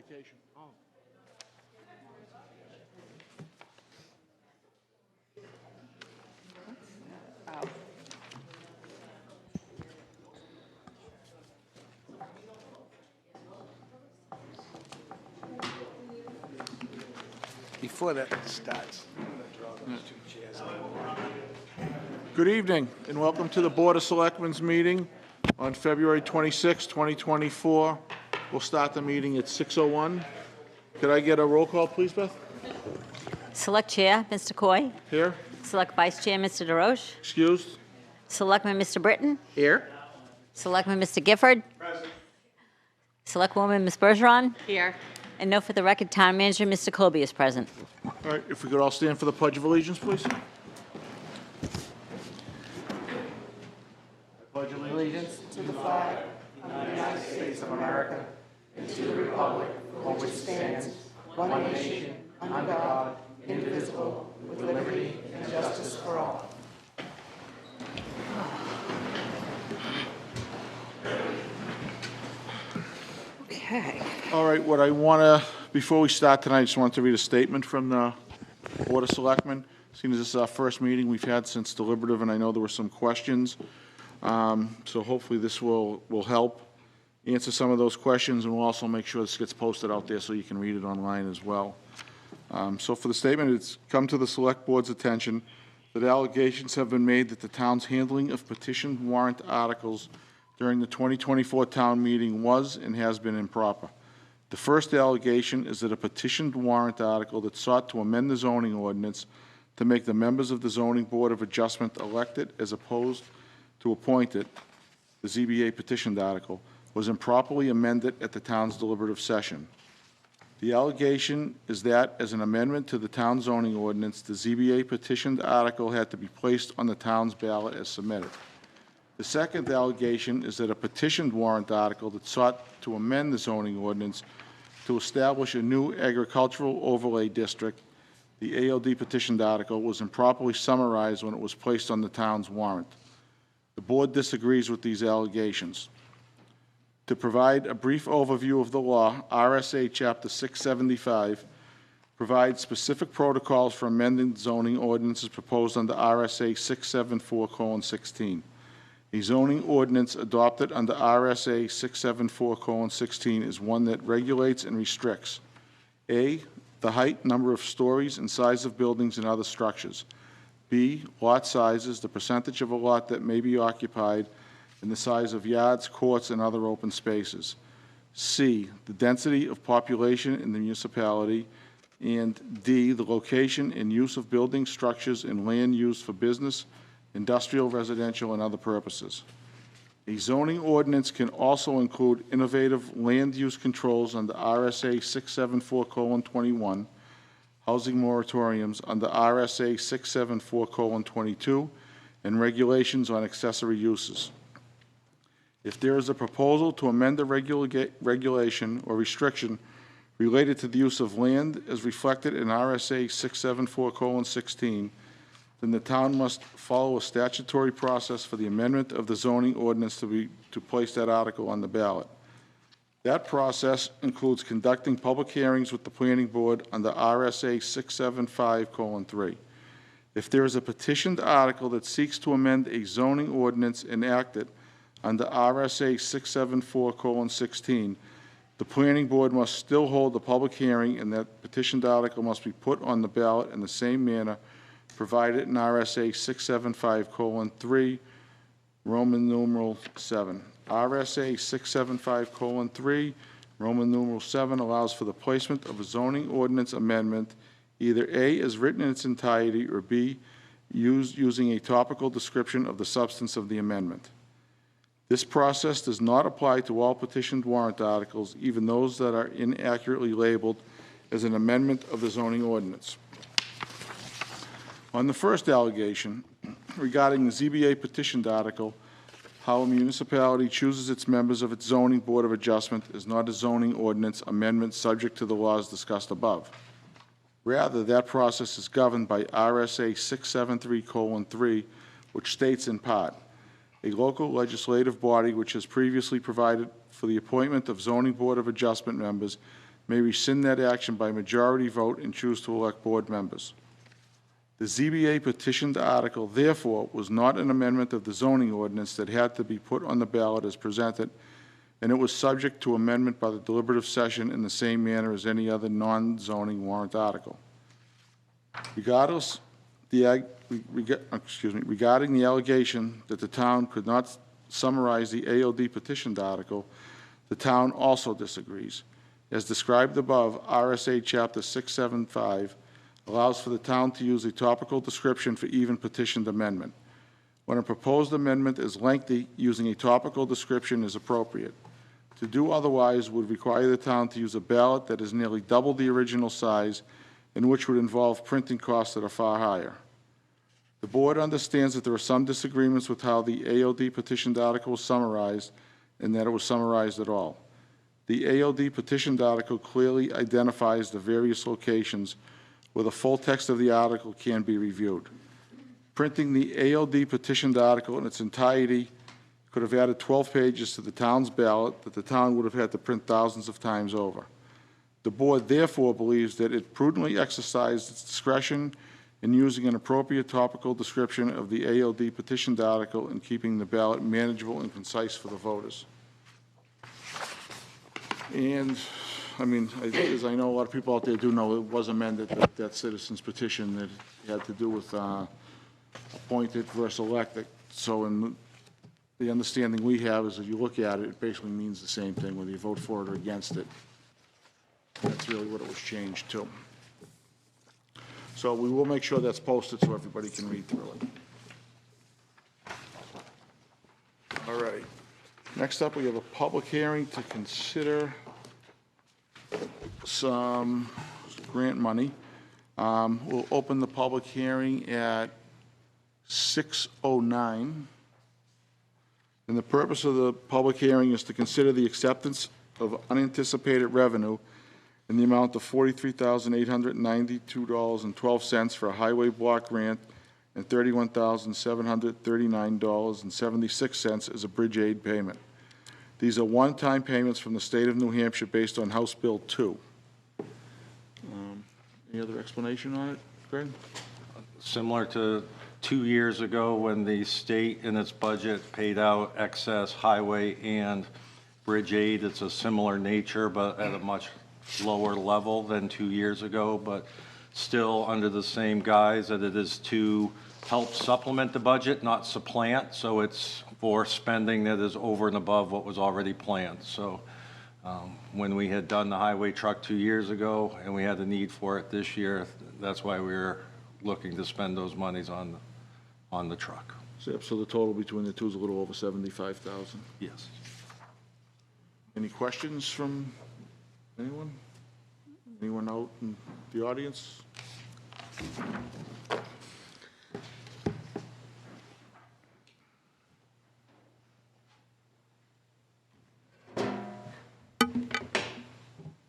Vacation. Oh. Before that starts, I'm going to draw those two chairs out. Good evening, and welcome to the Board of Selectmen's meeting on February 26, 2024. We'll start the meeting at 6:01. Could I get a roll call, please, Beth? Select Chair, Mr. Coy. Here. Select Vice Chair, Mr. DeRoche. Excused. Selectman Mr. Britton. Here. Selectman Mr. Gifford. Present. Selectwoman Ms. Bergeron. Here. And note for the record, Town Manager Mr. Colby is present. All right, if we could all stand for the Pledge of Allegiance, please. Pledge allegiance to the flag of the United States of America and to the republic for which stands one nation, under God, indivisible, with liberty and justice for all. Okay. All right, what I want to, before we start tonight, I just want to read a statement from the Board of Selectmen. Seeing as this is our first meeting we've had since deliberative, and I know there were some questions. So hopefully this will help answer some of those questions, and we'll also make sure this gets posted out there so you can read it online as well. So for the statement, it's come to the Select Board's attention that allegations have been made that the town's handling of petitioned warrant articles during the 2024 town meeting was and has been improper. The first allegation is that a petitioned warrant article that sought to amend the zoning ordinance to make the members of the Zoning Board of Adjustment elected as opposed to appointed, the ZBA petitioned article, was improperly amended at the town's deliberative session. The allegation is that, as an amendment to the town zoning ordinance, the ZBA petitioned article had to be placed on the town's ballot as submitted. The second allegation is that a petitioned warrant article that sought to amend the zoning ordinance to establish a new agricultural overlay district, the ALD petitioned article, was improperly summarized when it was placed on the town's warrant. The board disagrees with these allegations. To provide a brief overview of the law, RSA Chapter 675 provides specific protocols for amending zoning ordinances proposed under RSA 674:16. A zoning ordinance adopted under RSA 674:16 is one that regulates and restricts: A, the height, number of stories, and size of buildings and other structures; B, lot sizes, the percentage of a lot that may be occupied, and the size of yards, courts, and other open spaces; C, the density of population in the municipality; and D, the location and use of building structures and land used for business, industrial, residential, and other purposes. A zoning ordinance can also include innovative land use controls under RSA 674:21, housing moratoriums under RSA 674:22, and regulations on accessory uses. If there is a proposal to amend a regulation or restriction related to the use of land as reflected in RSA 674:16, then the town must follow a statutory process for the amendment of the zoning ordinance to place that article on the ballot. That process includes conducting public hearings with the planning board under RSA 675:3. If there is a petitioned article that seeks to amend a zoning ordinance enacted under RSA 674:16, the planning board must still hold the public hearing, and that petitioned article must be put on the ballot in the same manner provided in RSA 675:3, Roman numeral 7. RSA 675:3, Roman numeral 7 allows for the placement of a zoning ordinance amendment, either A, as written in its entirety, or B, using a topical description of the substance of the amendment. This process does not apply to all petitioned warrant articles, even those that are inaccurately labeled as an amendment of the zoning ordinance. On the first allegation, regarding the ZBA petitioned article, how a municipality chooses its members of its zoning board of adjustment is not a zoning ordinance amendment subject to the laws discussed above. Rather, that process is governed by RSA 673:3, which states in part, a local legislative body which has previously provided for the appointment of zoning board of adjustment members may rescind that action by majority vote and choose to elect board members. The ZBA petitioned article, therefore, was not an amendment of the zoning ordinance that had to be put on the ballot as presented, and it was subject to amendment by the deliberative session in the same manner as any other non-zoning warrant article. Regarding the allegation that the town could not summarize the AOD petitioned article, the town also disagrees. As described above, RSA Chapter 675 allows for the town to use a topical description for even petitioned amendment. When a proposed amendment is lengthy, using a topical description is appropriate. To do otherwise would require the town to use a ballot that is nearly double the original size and which would involve printing costs that are far higher. The board understands that there are some disagreements with how the AOD petitioned article was summarized and that it was summarized at all. The AOD petitioned article clearly identifies the various locations where the full text of the article can be reviewed. Printing the AOD petitioned article in its entirety could have added 12 pages to the town's ballot that the town would have had to print thousands of times over. The board therefore believes that it prudently exercised its discretion in using an appropriate topical description of the AOD petitioned article and keeping the ballot manageable and concise for the voters. And, I mean, as I know, a lot of people out there do know, it was amended, that citizen's petition that had to do with appointed versus elected. So in the understanding we have is if you look at it, it basically means the same thing, whether you vote for it or against it. That's really what it was changed to. So we will make sure that's posted so everybody can read through it. All right. Next up, we have a public hearing to consider some grant money. We'll open the public hearing at 6:09. And the purpose of the public hearing is to consider the acceptance of unanticipated revenue in the amount of $43,892.12 for a highway block grant and $31,739.76 as a bridge aid payment. These are one-time payments from the state of New Hampshire based on House Bill 2. Any other explanation on it, Greg? Similar to 2 years ago when the state in its budget paid out excess highway and bridge aid. It's a similar nature, but at a much lower level than 2 years ago, but still under the same guise that it is to help supplement the budget, not supplant. So it's for spending that is over and above what was already planned. So when we had done the highway truck 2 years ago and we had the need for it this year, that's why we were looking to spend those monies on the truck. So the total between the two is a little over $75,000. Yes. Any questions from anyone? Anyone out in the audience?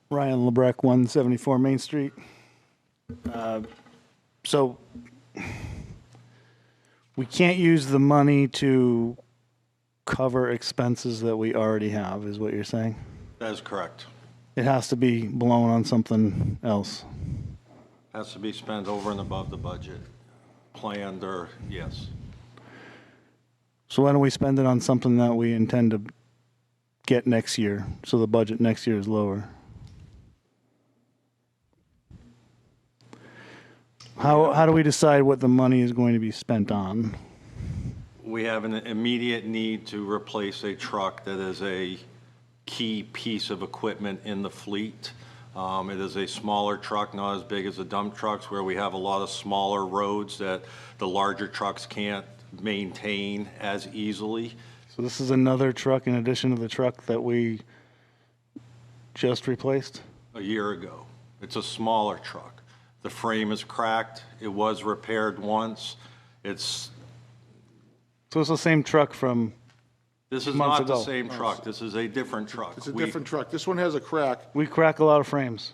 Ryan Lebrecht, 174 Main Street. So we can't use the money to cover expenses that we already have, is what you're saying? That is correct. It has to be blown on something else. Has to be spent over and above the budget, planned or, yes. So why don't we spend it on something that we intend to get next year, so the budget next year is lower? How do we decide what the money is going to be spent on? We have an immediate need to replace a truck that is a key piece of equipment in the fleet. It is a smaller truck, not as big as the dump trucks, where we have a lot of smaller roads that the larger trucks can't maintain as easily. So this is another truck in addition to the truck that we just replaced? A year ago. It's a smaller truck. The frame is cracked. It was repaired once. So it's the same truck from This is months not the ago. same truck. This is a different truck. It's a different truck. This one has a crack. We crack a lot of frames.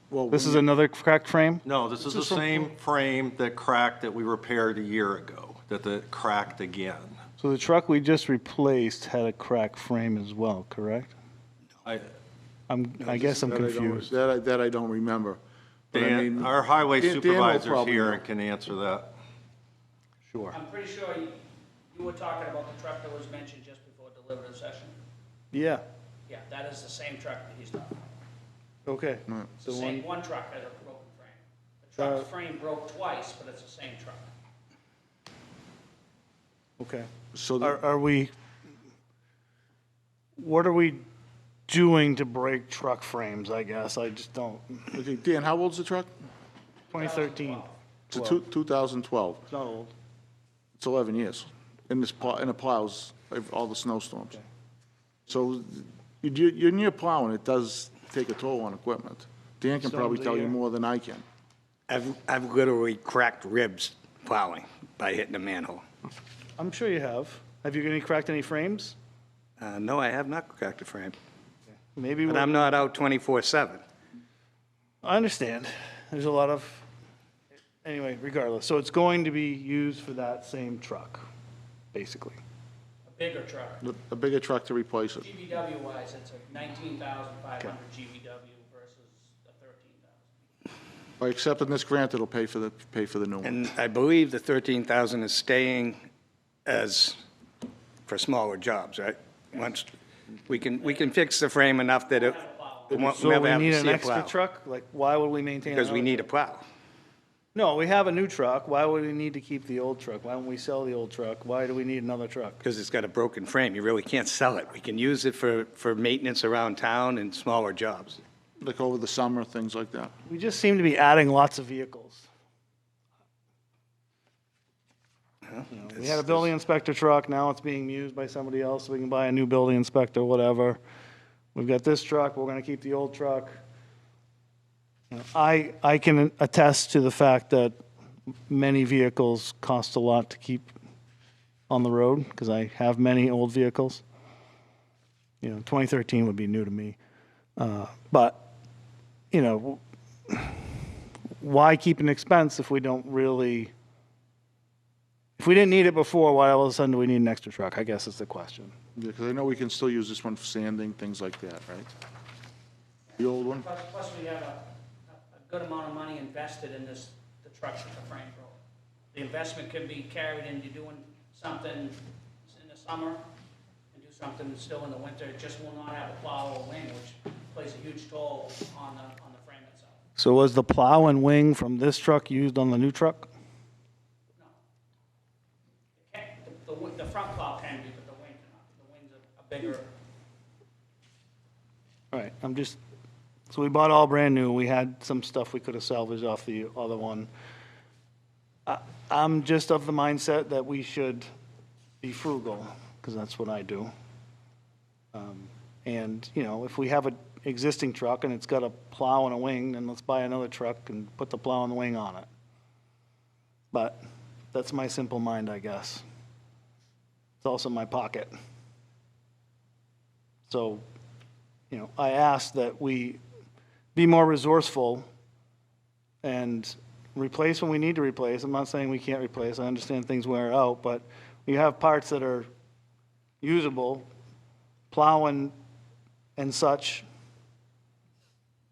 Well, This is another cracked frame? No, this is the same frame that cracked that we repaired a year ago, that cracked again. So the truck we just replaced had a cracked frame as well, correct? I I guess I'm confused. That I don't remember. But I Dan, mean, our highway Dan will supervisor's probably here know. and can answer that. Sure. I'm pretty sure you were talking about the truck that was mentioned just before deliberative session. Yeah, Yeah, that is the same truck that he's talking about. okay. It's the The same, one, one truck has a broken frame. The truck's frame broke twice, but it's the same truck. okay. So the- Are we, what are we doing to break truck frames, I guess? I just don't. okay, Dan, how old's the truck? 2013. It's a 2012. It's not old. It's 11 years. And it plows all the snowstorms. So in your plowing, it does take a toll on equipment. Dan can probably Storms a tell you year. more than I can. I've literally cracked ribs plowing by hitting a manhole. I'm sure you have. Have you cracked any frames? No, I have not cracked a frame, Maybe, but I'm not out 24/7. I understand. There's a lot of, anyway, regardless. So it's going to be used for that same truck, basically. A bigger truck. A bigger truck to replace it. GVW wise, it's a 19,500 GVW versus a 13,000. By accepting this grant, it'll pay for the new one. And I believe the 13,000 is staying as for smaller jobs, right? Once, we can fix the frame enough that it won't So never we have need to an see a extra plow. truck? Like, why would we maintain Because we another need a truck? plow. No, we have a new truck. Why would we need to keep the old truck? Why don't we sell the old truck? Why do we need another truck? Because it's got a broken frame. You really can't sell it. We can use it for maintenance around town and smaller jobs. Like over the summer, things like that. We just seem to be adding lots of vehicles. We had a building inspector truck, now it's being used by somebody else, so we can buy a new building inspector, whatever. We've got this truck, we're gonna keep the old truck. You know, I can attest to the fact that many vehicles cost a lot to keep on the road, because I have many old vehicles. You know, 2013 would be new to me. But, you know, why keep an expense if we don't really, if we didn't need it before, why all of a sudden do we need an extra truck? I guess is the question. Yeah, because I know we can still use this one for sanding, things like that, right? The old one? Plus we have a good amount of money invested in this, the truck that the frame broke. The investment can be carried into doing something in the summer and do something still in the winter. It just will not have a plow or wing, which plays a huge toll on the frame itself. So was the plow and wing from this truck used on the new truck? No. The front plow can be, but the wing cannot. The wing's a bigger. All right, so we bought all brand new. We had some stuff we could have salvaged off the other one. I'm just of the mindset that we should be frugal, because that's what I do. And, you know, if we have an existing truck and it's got a plow and a wing, then let's buy another truck and put the plow and the wing on it. But that's my simple mind, I guess. It's also my pocket. So, you know, I ask that we be more resourceful and replace when we need to replace. I'm not saying we can't replace. I understand things wear out, but we have parts that are usable. Plowing and such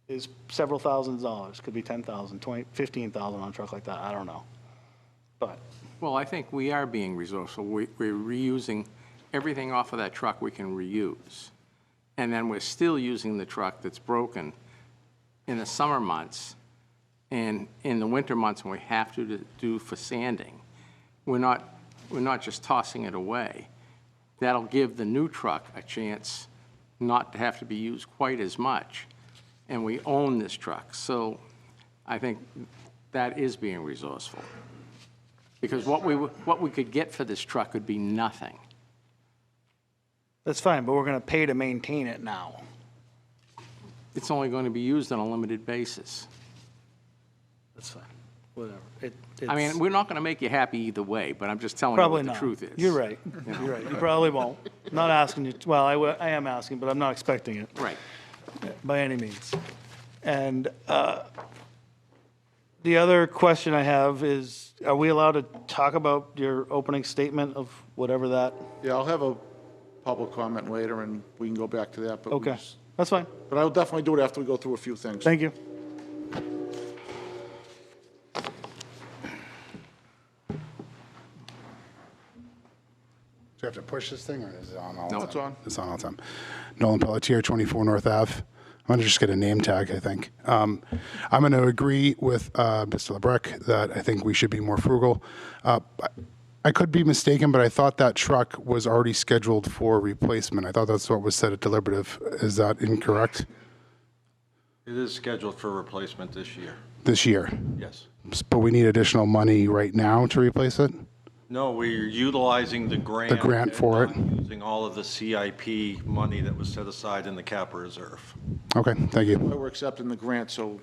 is several thousands of dollars. Could be 10,000, 20, 15,000 on a truck like that. I don't know. But Well, I think we are being resourceful. We're reusing everything off of that truck we can reuse. And then we're still using the truck that's broken in the summer months and in the winter months when we have to do for sanding. We're not just tossing it away. That'll give the new truck a chance not to have to be used quite as much. And we own this truck. So I think that is being resourceful. Because what we could get for this truck would be nothing. that's fine, but we're going to pay to maintain it now. It's only going to be used on a limited basis. That's fine. Whatever. I mean, we're not going to make you happy either way, but I'm just telling you Probably what the not. truth is. You're right. You're right. You probably won't. Not asking you, well, I am asking, but I'm not expecting it Right. by any means. And the other question I have is, are we allowed to talk about your opening statement of whatever that? Yeah, I'll have a public comment later, and we can go back to that. But we Okay. just- That's fine. But I'll definitely do it after we go through a few things. Thank you. Do you have to push this thing, or is it on all the No, time? it's on. It's on all the time. Nolan Pelletier, 24 North Ave. I'm going to just get a name tag, I think. I'm going to agree with Mr. LeBrecq that I think we should be more frugal. I could be mistaken, but I thought that truck was already scheduled for replacement. I thought that's what was said at deliberative. Is that incorrect? It is scheduled for replacement this year. This year. Yes. But we need additional money right now to replace it? No, we're utilizing the grant. The grant for and it? not using all of the CIP money that was set aside in the capital reserve. Okay, thank you. But we're accepting the grant, so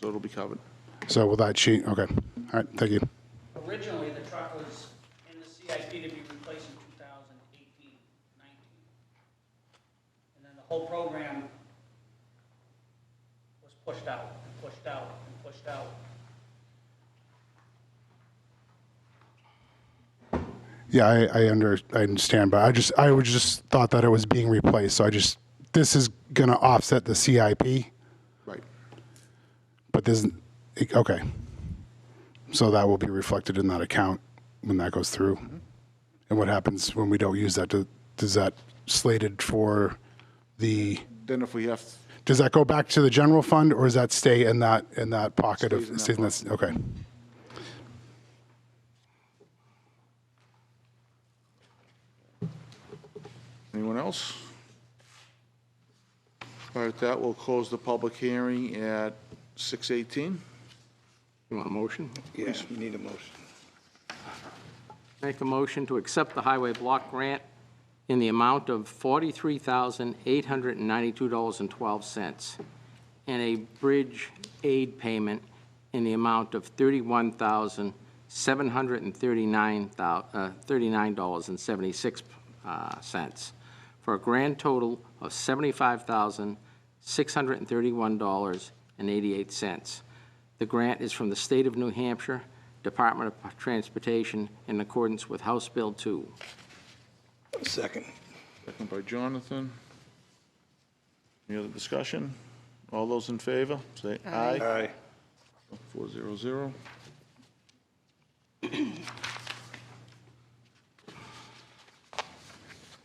it'll be covered. So will that sheet, okay. All right, thank you. Originally, the truck was in the CIP to be replaced in 2018, 19. And then the whole program was pushed out, and pushed out, and pushed out. Yeah, I understand, but I would just thought that it was being replaced, so this is gonna offset the CIP, Right. but this, okay. So that will be reflected in that account when that goes through? And what happens when we don't use that? Does that slated for the, Then if we have, does that go back to the general fund, or does that stay in that pocket of, Stays in that stays in that- okay. anyone else? All right, that will close the public hearing at 6:18. You want a motion? Yes, we need a motion. Make a motion to accept the highway block grant in the amount of $43,892.12 and a bridge aid payment in the amount of $31,739.76 for a grand total of $75,631.88. The grant is from the State of New Hampshire Department of Transportation in accordance with House Bill 2. Second. Second by Jonathan. Any other discussion? All those in favor, say aye. Aye. 400.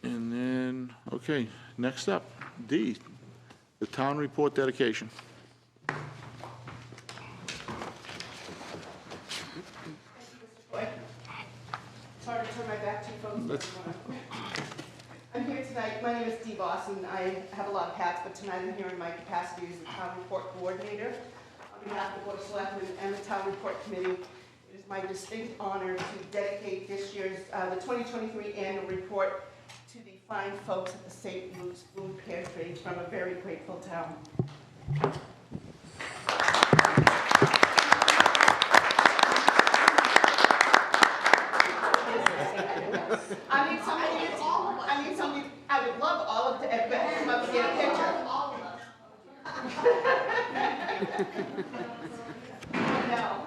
And then, okay, next up, D, the town report dedication. It's hard to turn my back to you folks. I'm here tonight, my name is Dee Boston, I have a lot of hats, but tonight I'm here in my capacity as the town report coordinator. On behalf of the Board of Selectmen and the Town Report Committee, it is my distinct honor to dedicate this year's, the 2023 annual report to the fine folks at the St. Luke's Food Pantry from a very grateful town. I would love all of them, but come up and get a picture. No.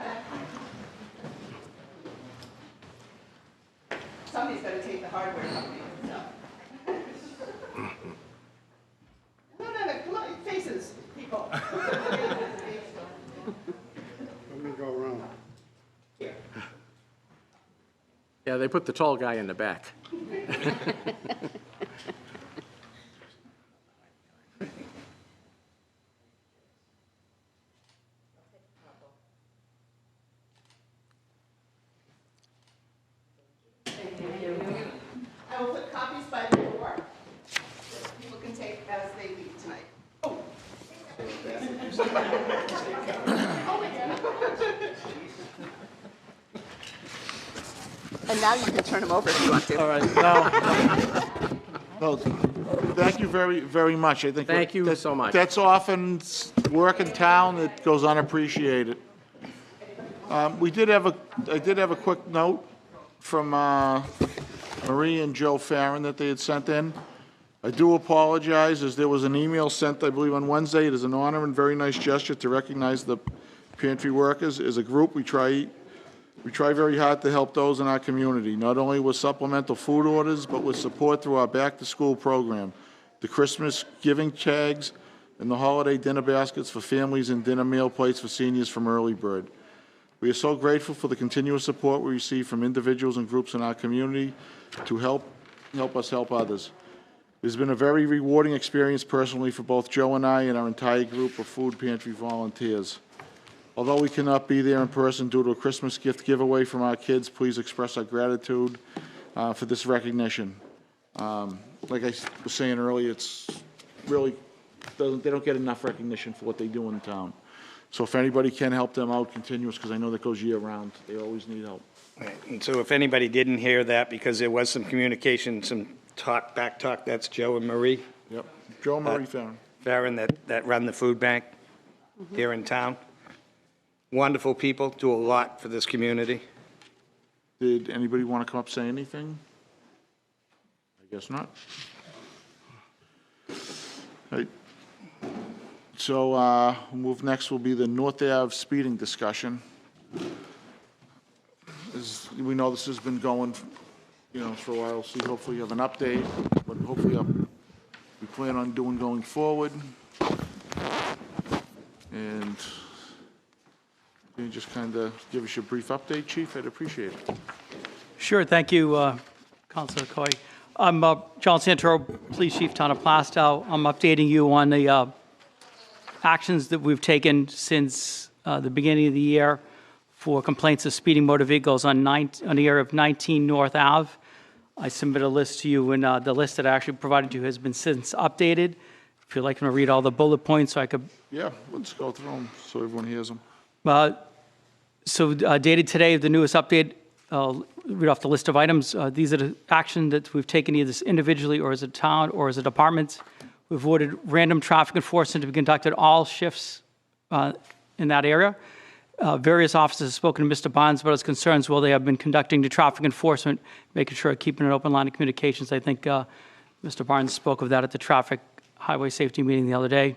Somebody's got to take the hardware company. No, come on, faces, people. Let me go around. Yeah, they put the tall guy in the back. I will put copies by the door that people can take as they leave tonight. Oh. And now you can turn them over if you want to. All right, now, no, thank you very, very much. I think. Thank you so much. That's often work in town that goes unappreciated. I did have a quick note from Marie and Joe Farron that they had sent in. I do apologize, as there was an email sent, I believe, on Wednesday. It is an honor and very nice gesture to recognize the pantry workers. As a group, we try very hard to help those in our community, not only with supplemental food orders, but with support through our back-to-school program. the Christmas giving tags, and the holiday dinner baskets for families and dinner meal plates for seniors from Early Bird. We are so grateful for the continuous support we receive from individuals and groups in our community to help us help others. It's been a very rewarding experience personally for both Joe and I and our entire group of food pantry volunteers. Although we cannot be there in person due to a Christmas gift giveaway from our kids, please express our gratitude for this recognition. Like I was saying earlier, it's really, they don't get enough recognition for what they do in town. So if anybody can help them out continuous, because I know that goes year-round, they always need help. Right. And so if anybody didn't hear that, because there was some communication, some talk, back talk, that's Joe and Marie Yep. Joe Marie Farron. Farron that run the food bank here in town. Wonderful people, do a lot for this community. Did anybody want to come up, say anything? I guess not. Right. So, we'll move next will be the North Ave speeding discussion. As we know, this has been going, for a while, so hopefully you have an update, but hopefully we plan on doing going forward. And can you just kind of give us your brief update, Chief? I'd appreciate it. Sure, thank you, Councilor Coy. I'm John Santoro, Police Chief, Town of Plastow. I'm updating you on the actions that we've taken since the beginning of the year for complaints of speeding motor vehicles on the area of 19 North Ave. I submitted a list to you, and the list that I actually provided you has been since updated. If you'd like me to read all the bullet points, so I could. Yeah, let's go through them so everyone hears them. So dated today, the newest update, read off the list of items. These are the action that we've taken either individually or as a town or as a department. We've ordered random traffic enforcement to be conducted all shifts in that area. Various officers have spoken to Mr. Bonds about his concerns while they have been conducting the traffic enforcement, making sure keeping an open line of communications. I think Mr. Barnes spoke of that at the traffic highway safety meeting the other day.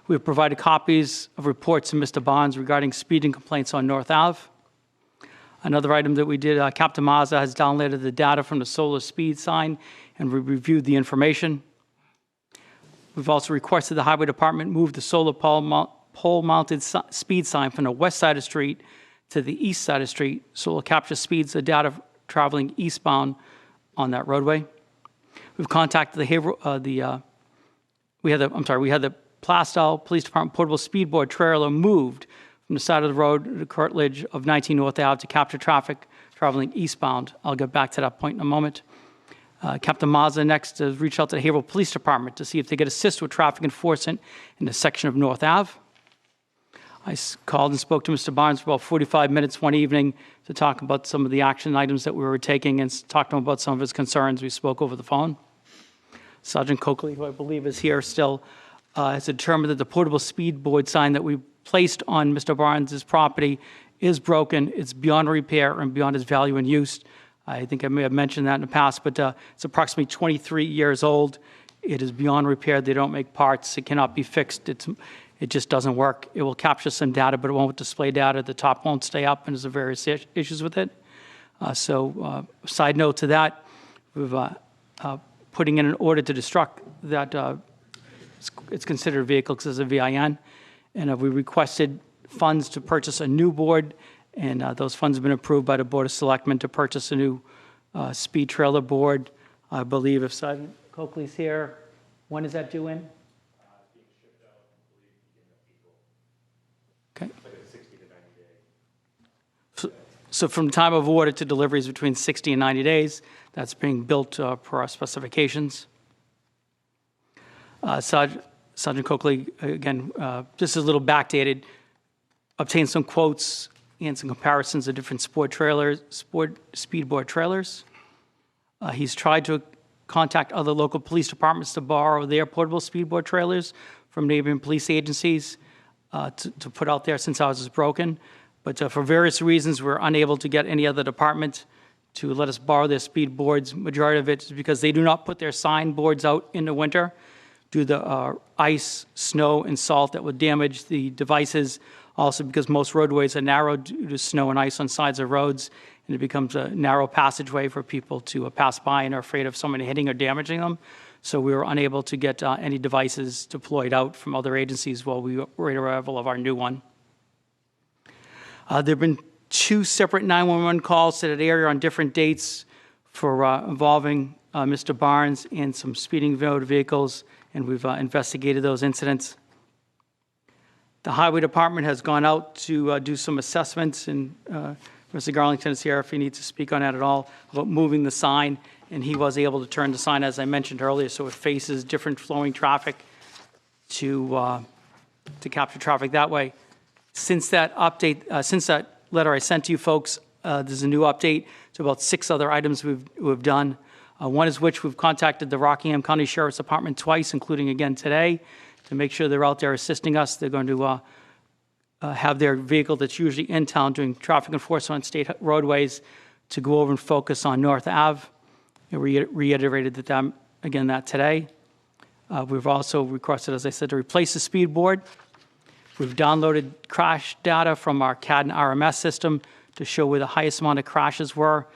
We have provided copies of reports to Mr. Bonds regarding speeding complaints on North Ave. Another item that we did, Captain Mazza has downloaded the data from the solar speed sign, and we reviewed the information. We've also requested the Highway Department move the solar pole-mounted speed sign from the west side of the street to the east side of the street, so it will capture speeds of data traveling eastbound on that roadway. We've contacted we had the Plastow Police Department portable speedboard trailer moved from the side of the road to the curtilage of 19 North Ave to capture traffic traveling eastbound. I'll get back to that point in a moment. Captain Mazza next has reached out to the Haverhill Police Department to see if they could assist with traffic enforcement in the section of North Ave. I called and spoke to Mr. Barnes for about 45 minutes one evening to talk about some of the action items that we were taking and talk to him about some of his concerns. We spoke over the phone. Sergeant Coakley, who I believe is here still, has determined that the portable speedboard sign that we placed on Mr. Barnes' property is broken. It's beyond repair and beyond its value and use. I think I may have mentioned that in the past, but it's approximately 23 years old. It is beyond repair. They don't make parts. It cannot be fixed. It just doesn't work. It will capture some data, but it won't display data. The top won't stay up, and there's various issues with it. Side note to that, we've putting in an order to destruct that. It's considered a vehicle because it's a VIN, and we requested funds to purchase a new board, and those funds have been approved by the Board of Selectmen to purchase a new speed trailer board. I believe if Sergeant Coakley's here, when is that due in? Okay. So from time of order to delivery is between 60 and 90 days. That's being built per our specifications. Sergeant Coakley, again, just a little backdated, obtained some quotes and some comparisons of different speedboard trailers. He's tried to contact other local police departments to borrow their portable speedboard trailers from neighboring police agencies to put out there since ours is broken. But for various reasons, we're unable to get any other department to let us borrow their speed boards. Majority of it is because they do not put their sign boards out in the winter due to the ice, snow, and salt that would damage the devices Also, because most roadways are narrow due to snow and ice on sides of roads, and it becomes a narrow passageway for people to pass by and are afraid of someone hitting or damaging them. So we were unable to get any devices deployed out from other agencies while we were at arrival of our new one. There have been 2 separate 911 calls to that area on different dates for involving Mr. Barnes and some speeding motor vehicles, and we've investigated those incidents. The Highway Department has gone out to do some assessments, and Mr. Garlington is here if he needs to speak on that at all, about moving the sign, and he was able to turn the sign, as I mentioned earlier, so it faces different flowing traffic to capture traffic that way. Since that update, since that letter I sent to you folks, there's a new update to about 6 other items we've done. One is which we've contacted the Rockingham County Sheriff's Department twice, including again today, to make sure they're out there assisting us. They're going to have their vehicle that's usually in town doing traffic enforcement on state roadways to go over and focus on North Ave. And reiterated that today. We've also requested, as I said, to replace the speed board. We've downloaded crash data from our CAD and RMS system to show where the highest amount of crashes were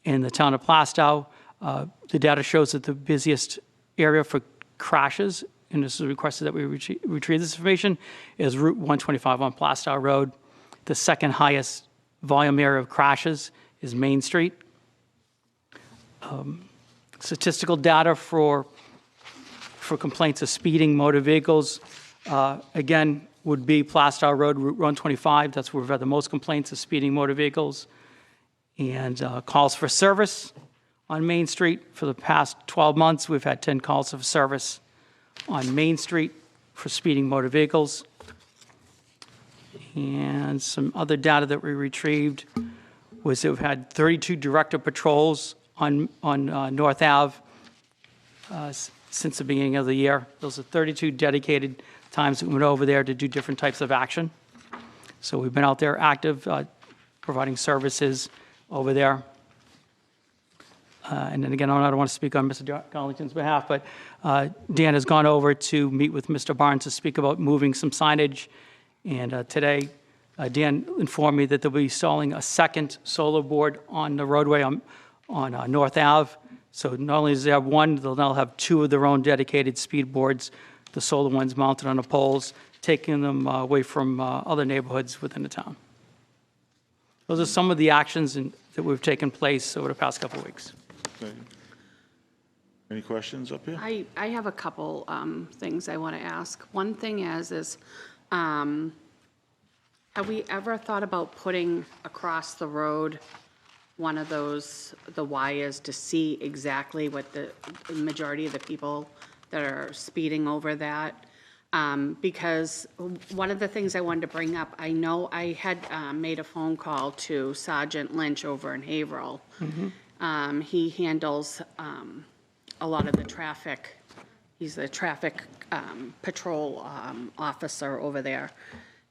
in the town of Plastow. The data shows that the busiest area for crashes, and this is requested that we retrieve this information, is Route 125 on Plastow Road. The second highest volume area of crashes is Main Street. Statistical data for complaints of speeding motor vehicles, again, would be Plastow Road, Route 125. That's where we've had the most complaints of speeding motor vehicles. And calls for service on Main Street. For the past 12 months, we've had 10 calls for service on Main Street for speeding motor vehicles. And some other data that we retrieved was that we've had 32 director patrols on North Ave since the beginning of the year. Those are 32 dedicated times that we went over there to do different types of action. So we've been out there active, providing services over there. And then again, I don't want to speak on Mr. Garlington's behalf, but Dan has gone over to meet with Mr. Barnes to speak about moving some signage. And today, Dan informed me that they'll be installing a second solar board on the roadway on North Ave. So not only does they have one, they'll now have 2 of their own dedicated speed boards, the solar ones mounted on the poles, taking them away from other neighborhoods within the town. Those are some of the actions that we've taken place over the past couple of weeks. Okay. Any questions up here? I have a couple things I want to ask. One thing is have we ever thought about putting across the road one of the wires to see exactly what the majority of the people that are speeding over that? Because one of the things I wanted to bring up, I know I had made a phone call to Sergeant Lynch over in Haverhill. Mm-hmm. He handles a lot of the traffic. He's the traffic patrol officer over there.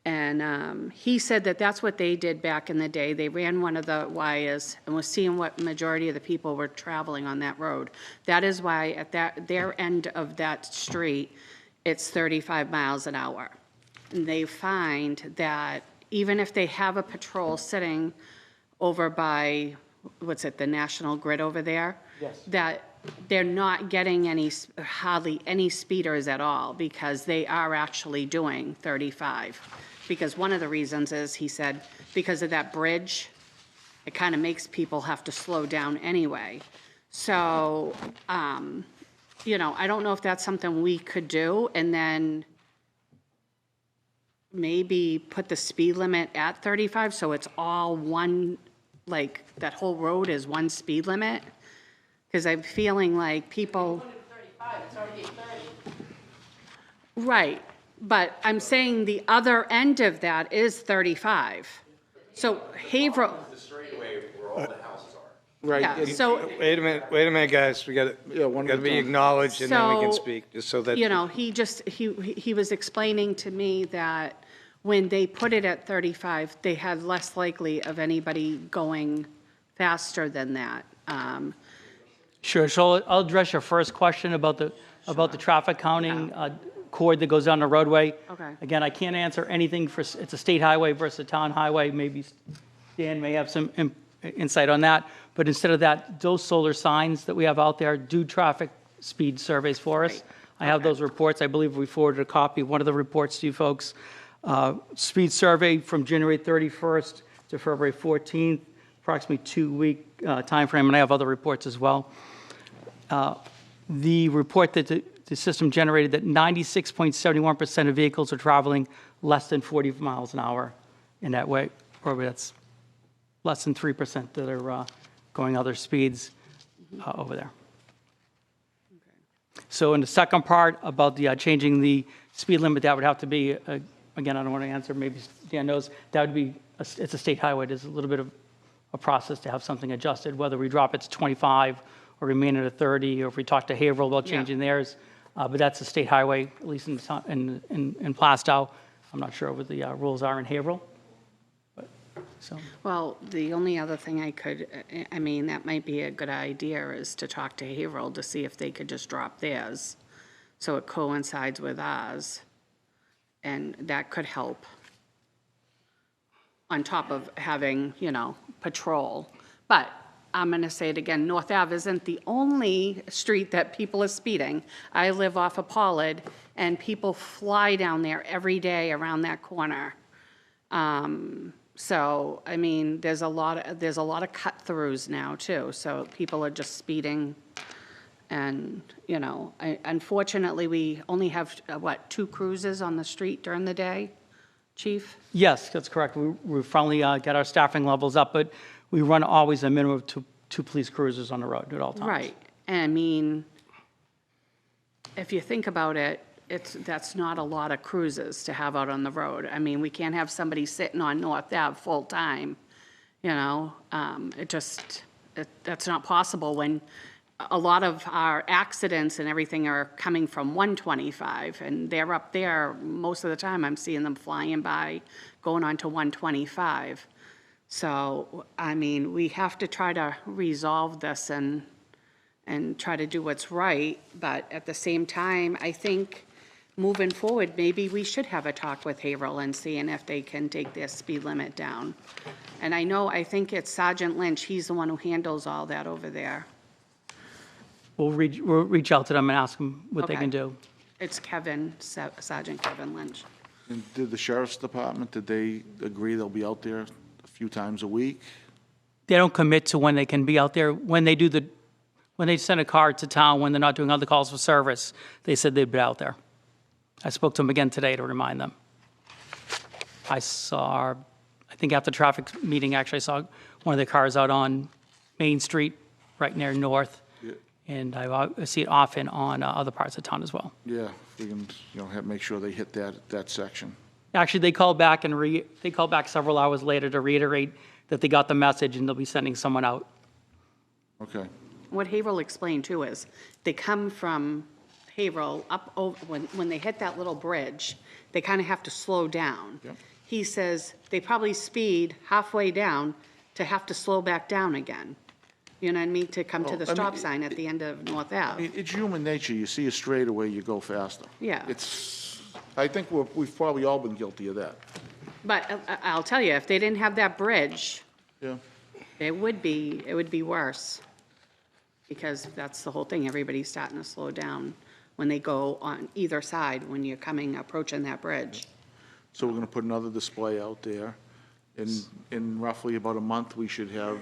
And he said that that's what they did back in the day. They ran one of the wires and was seeing what majority of the people were traveling on that road. That is why at their end of that street, it's 35 miles an hour. And they find that even if they have a patrol sitting over by, the National Grid over there? Yes. That they're not getting hardly any speeders at all because they are actually doing 35. Because one of the reasons is, he said, because of that bridge, it kind of makes people have to slow down anyway. So, I don't know if that's something we could do, and then maybe put the speed limit at 35, so it's all one, that whole road is one speed limit? Because I'm feeling like people... 35, it's already at 30. Right, but I'm saying the other end of that is 35. So Haverhill... The straightaway where all the houses are. Right. Yeah, and- so... Wait a minute, guys, we got Yeah, one to at a be time. acknowledged and then we can So, speak, just so that. He was explaining to me that when they put it at 35, they had less likely of anybody going faster than that. Sure, so I'll address your first question about the traffic counting cord that goes down the roadway. Okay. Again, I can't answer anything for, it's a state highway versus a town highway. Maybe Dan may have some insight on that. But instead of that, those solar signs that we have out there do traffic speed surveys for us. Right. I have Okay. those reports. I believe we forwarded a copy of one of the reports to you folks. Speed survey from January 31st to February 14th, approximately 2-week timeframe, and I have other reports as well. The report that the system generated that 96.71% of vehicles are traveling less than 40 miles an hour in that way, or that's less than 3% that are going other speeds over there. So in the second part about the changing the speed limit, that would have to be, again, I don't want to answer, maybe Dan knows, that would be, it's a state highway. There's a little bit of a process to have something adjusted, whether we drop it to 25 or remain at a 30, or if we talk to Haverhill about changing theirs. But that's a state highway, at least in Plastow. I'm not sure what the rules are in Haverhill. But, so, Well, the only other thing I mean, that might be a good idea is to talk to Haverhill to see if they could just drop theirs so it coincides with ours. And that could help on top of having, patrol. But I'm going to say it again, North Ave isn't the only street that people are speeding. I live off of Pollard, and people fly down there every day around that corner. So, I mean, there's a lot of cut-throughs now, too, so people are just speeding. And, unfortunately, we only have, 2 cruises on the street during the day, Chief? yes, that's correct. We finally got our staffing levels up, but we run always a minimum of two police cruisers on the road at all times. Right. And I mean, if you think about it, that's not a lot of cruises to have out on the road. I mean, we can't have somebody sitting on North Ave full-time, that's not possible when a lot of our accidents and everything are coming from 125, and they're up there, most of the time I'm seeing them flying by, going on to 125. So, I mean, we have to try to resolve this and try to do what's right, but at the same time, I think moving forward, maybe we should have a talk with Haverhill and seeing if they can take their speed limit down. And I think it's Sergeant Lynch, he's the one who handles all that over there. We'll reach out to them and ask them what they Okay. can do. It's Sergeant Kevin Lynch. And did the sheriff's department, did they agree they'll be out there a few times a week? They don't commit to when they can be out there. When they send a car to town, when they're not doing other calls for service, they said they'd be out there. I spoke to them again today to remind them. I think after the traffic meeting, actually, I saw one of their cars out on Main Street, right near North. Yeah. And I see it often on other parts of town as well. Yeah, we can, make sure they hit that section. Actually, they called back several hours later to reiterate that they got the message and they'll be sending someone out. Okay. What Haverhill explained too is, they come from Haverhill up over, when they hit that little bridge, they kind of have to slow down. Yep. He says they probably speed halfway down to have to slow back down again. You know what I mean, to come to Well, the I mean, stop sign at the end of North I Ave. mean, it's human nature. You see a straightaway, you go faster. Yeah. I think we've probably all been guilty of that. But I'll tell you, if they didn't have that bridge, Yeah. it would be worse. Because that's the whole thing, everybody's starting to slow down when they go on either side, when you're approaching that bridge. So we're gonna put another display out there. In roughly about a month, we should have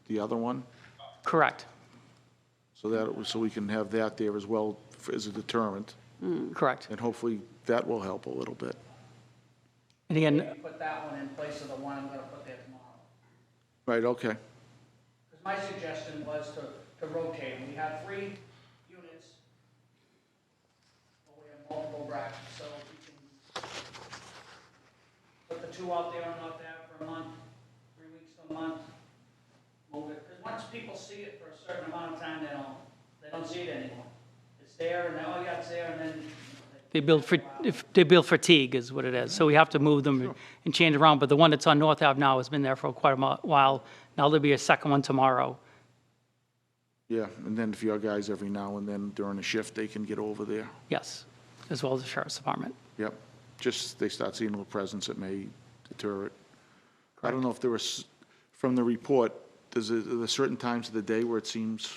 the other one, Correct. so we can have that there as well as a deterrent. Correct. And hopefully that will help a little bit. And again, Put that one in place of the one I'm gonna put there tomorrow. Right, okay. Because my suggestion was to rotate. We have 3 units, but we have multiple brackets, so we can put the 2 out there and not there for a month, 3 weeks to a month, move it. Because once people see it for a certain amount of time, they don't see it anymore. It's there, and oh yeah, it's there, and then they build fatigue is what it is. So we have to move them and change around. But the one that's on North Ave now has been there for quite a while. Now there'll be a second one tomorrow. Yeah, and then if your guys every now and then during a shift, they can get over there. Yes. as well as the sheriff's department. Yep. Just, they start seeing a little presence, it may deter it. I don't know if there was, from the report, are there certain times of the day where it seems?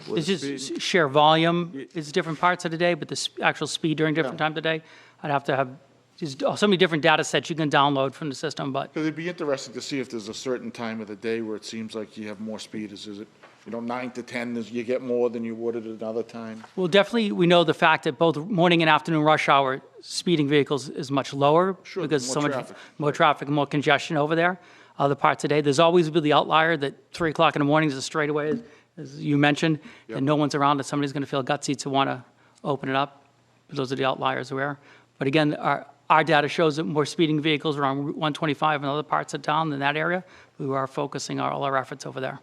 where It's the just speed- sheer volume is different parts of the day, but the actual speed during different times of the day, I'd have to have just so many different data sets you can download from the system, but Because it'd be interesting to see if there's a certain time of the day where it seems like you have more speed. Is it, 9 to 10, you get more than you would at another time? well, definitely, we know the fact that both morning and afternoon rush hour speeding vehicles is much lower. Sure, Because more so much traffic. more traffic and more congestion over there. Other parts of the day, there's always been the outlier that 3 o'clock in the morning is a straightaway, as you mentioned, Yep. and no one's around, and somebody's going to feel gutsy to want to open it up. Those are the outliers there. But again, our data shows that more speeding vehicles are on Route 125 and other parts of town than that area. We are focusing all our efforts over there.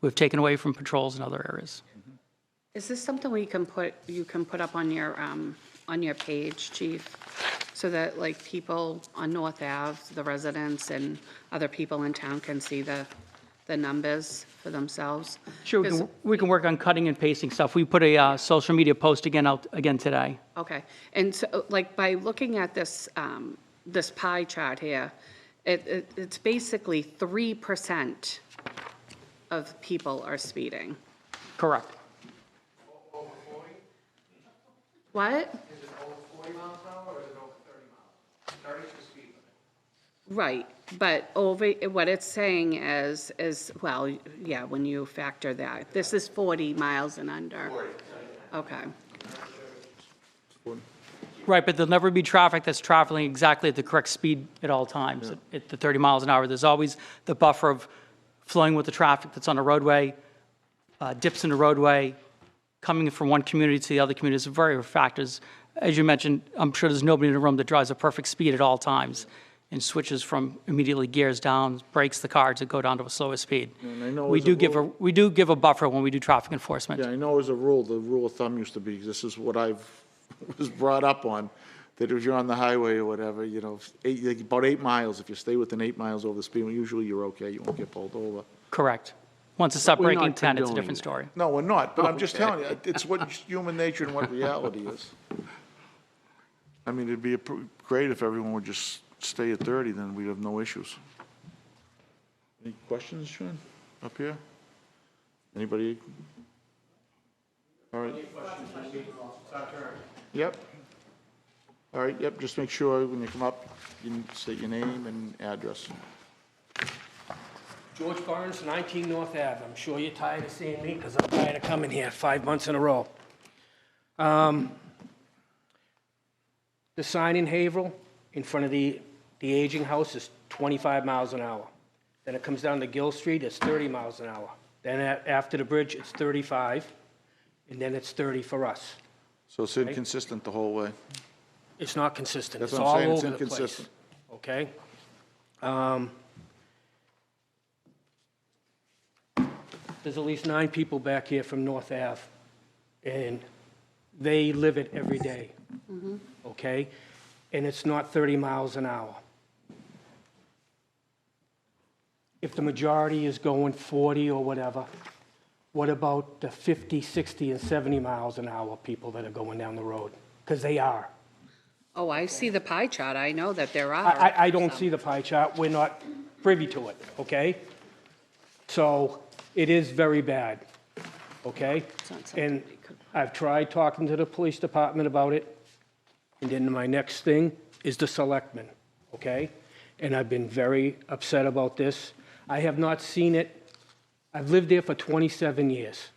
We've taken away from patrols in other areas. Is this something you can put up on your page, Chief? So that like people on North Ave, the residents and other people in town can see the numbers for themselves? Sure, we can work on cutting and pasting stuff. We put a social media post out again today. Okay, and so, like, by looking at this, this pie chart here, it's basically 3% of people are speeding. Correct. What? Is it over 40 miles an hour or is it over 30 miles? 30 is the speed limit. Right, but over, what it's saying is, well, yeah, when you factor that, this is 40 miles and under. 40. Okay, Right, but there'll never be traffic that's traveling exactly at the correct speed at all times, at the 30 miles an hour. There's always the buffer of flowing with the traffic that's on the roadway, dips in the roadway, coming from one community to the other community. There's various factors. As you mentioned, I'm sure there's nobody in the room that drives a perfect speed at all times and switches from immediately gears down, brakes the car to go down to a slower speed. And I know We as a do give rule- we do give a buffer when we do traffic enforcement. Yeah, I know as a rule, the rule of thumb used to be, this is what I've was brought up on, that if you're on the highway or whatever, about 8 miles, if you stay within 8 miles over the speed limit, usually you're okay, you won't get pulled over. Correct. Once it's up We're breaking not 10, it's a condoning different that. story. No, we're not, but I'm just telling you, it's what human nature and what reality is. I mean, it'd be great if everyone would just stay at 30, then we'd have no issues. Any questions, Sean, up here? Anybody? All right. Yep. All right, yep, just make sure when you come up, you state your name and address. George Barnes, 19 North Ave. I'm sure you're tired of seeing me because I'm tired of coming here 5 months in a row. The sign in Haverhill in front of the aging house is 25 miles an hour. Then it comes down to Gill Street, it's 30 miles an hour. Then after the bridge, it's 35, and then it's 30 for us. So it's inconsistent the whole way. It's not consistent. That's It's what I'm all saying, it's over the place. inconsistent. Okay? There's at least 9 people back here from North Ave, and they live it every day. Okay? And it's not 30 miles an hour. If the majority is going 40 or whatever, what about the 50, 60, and 70 miles an hour people that are going down the road? Because they are. oh, I see the pie chart, I know that there are. I don't see the pie chart, we're not privy to it, okay? So it is very bad, okay? not something And we could- I've tried talking to the police department about it, and then my next thing is the selectmen, okay? And I've been very upset about this. I have not seen it. I've lived there for 27 years.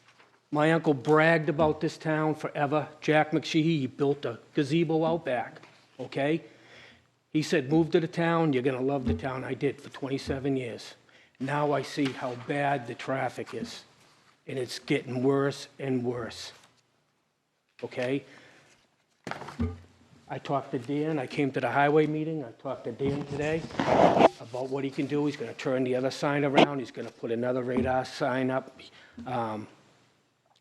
My uncle bragged about this town forever. Jack McSheehy, he built a gazebo out back, okay? He said, move to the town, you're gonna love the town. I did for 27 years. Now I see how bad the traffic is, and it's getting worse and worse, okay? I talked to Dan, I came to the highway meeting, I talked to Dan today about what he can do. He's gonna turn the other sign around, he's gonna put another radar sign up.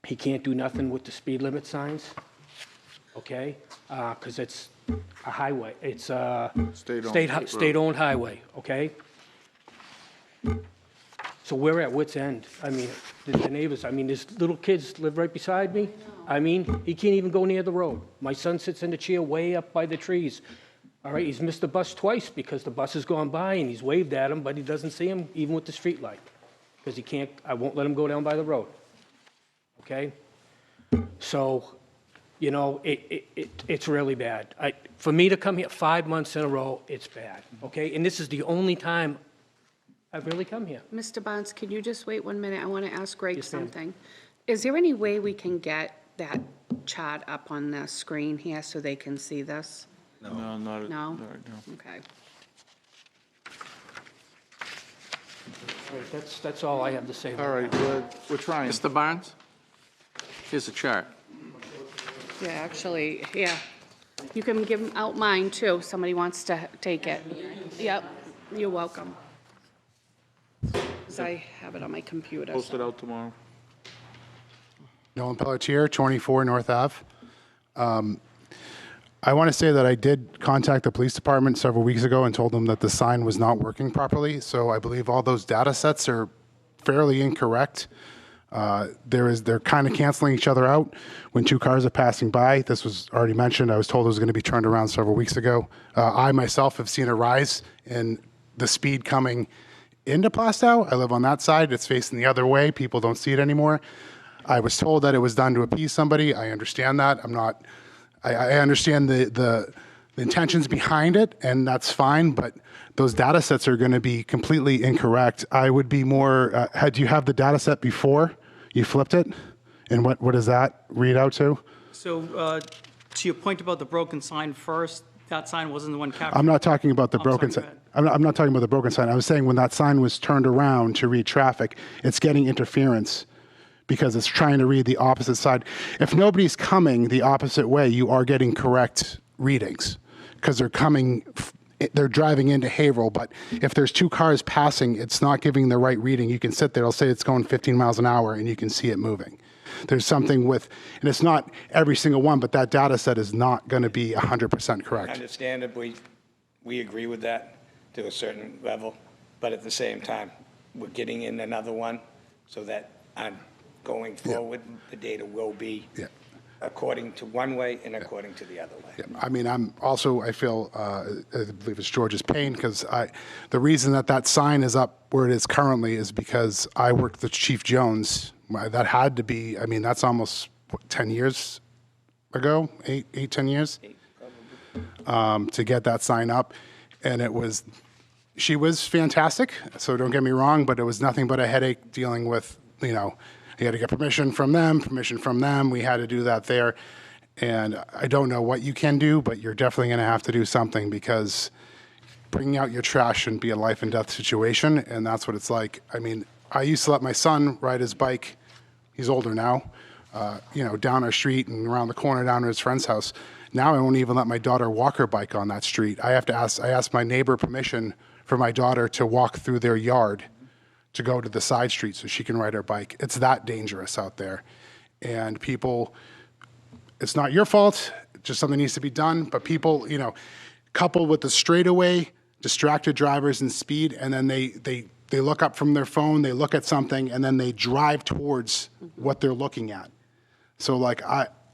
He can't do nothing with the speed limit signs, okay? Because it's a highway, it's a State-owned. state-owned highway, okay? So we're at wit's end. I mean, the neighbors, I mean, there's little kids live right beside me. I mean, he can't even go near the road. My son sits in the chair way up by the trees. All right, he's missed the bus twice because the bus has gone by and he's waved at him, but he doesn't see him even with the street light. Because he can't, I won't let him go down by the road. Okay? So, you know, it's really bad. For me to come here 5 months in a row, it's bad, okay? And this is the only time I've really come here. Mr. Bonds, can you just wait 1 minute? I want to ask Greg Yes, ma'am. something. Is there any way we can get that chart up on the screen here so they can see this? No, not, No? not right now. Okay. All right, that's all I have to say. All right, we're trying. Mr. Barnes, here's a chart. Yeah, actually, yeah. You can give out mine, too. Somebody wants to take it. Yep, you're welcome. 'Cause I have it on my computer. Post it out tomorrow. Nolan Pelletier, 24 North Ave. I want to say that I did contact the police department several weeks ago and told them that the sign was not working properly. So I believe all those data sets are fairly incorrect. They're kind of canceling each other out when two cars are passing by. This was already mentioned. I was told it was going to be turned around several weeks ago. I myself have seen a rise in the speed coming into Plastow. I live on that side. It's facing the other way. People don't see it anymore. I was told that it was done to appease somebody. I understand that. I understand the intentions behind it, and that's fine, but those data sets are going to be completely incorrect. I would be more, do you have the data set before you flipped it? And what does that read out to? So to your point about the broken sign first, that sign wasn't the one captured. I'm not talking about the I'm broken sorry, sign. go ahead. I'm not talking about the broken sign. I was saying when that sign was turned around to read traffic, it's getting interference because it's trying to read the opposite side. If nobody's coming the opposite way, you are getting correct readings because they're driving into Haverhill. But if there's two cars passing, it's not giving the right reading. You can sit there, it'll say it's going 15 miles an hour and you can see it moving. There's something with, and it's not every single one, but that data set is not going to be 100% correct. Understandably, we agree with that to a certain level, but at the same time, we're getting in another one so that going forward, the data will be according to one way and according to the other way. Yeah, I mean, I feel, I believe it's George's pain because the reason that sign is up where it is currently is because I worked with Chief Jones. That had to be, I mean, that's almost 10 years ago, 10 years, to get that sign up. And she was fantastic. So don't get me wrong, but it was nothing but a headache dealing with, you had to get permission from them. We had to do that there. And I don't know what you can do, but you're definitely going to have to do something because bringing out your trash shouldn't be a life and death situation. And that's what it's like. I mean, I used to let my son ride his bike. He's older now, down our street and around the corner down to his friend's house. Now I won't even let my daughter walk her bike on that street. I asked my neighbor permission for my daughter to walk through their yard to go to the side street so she can ride her bike. It's that dangerous out there. And people, it's not your fault, just something needs to be done, but people, coupled with the straightaway, distracted drivers and speed, and then they look up from their phone, they look at something, and then they drive towards what they're looking at. So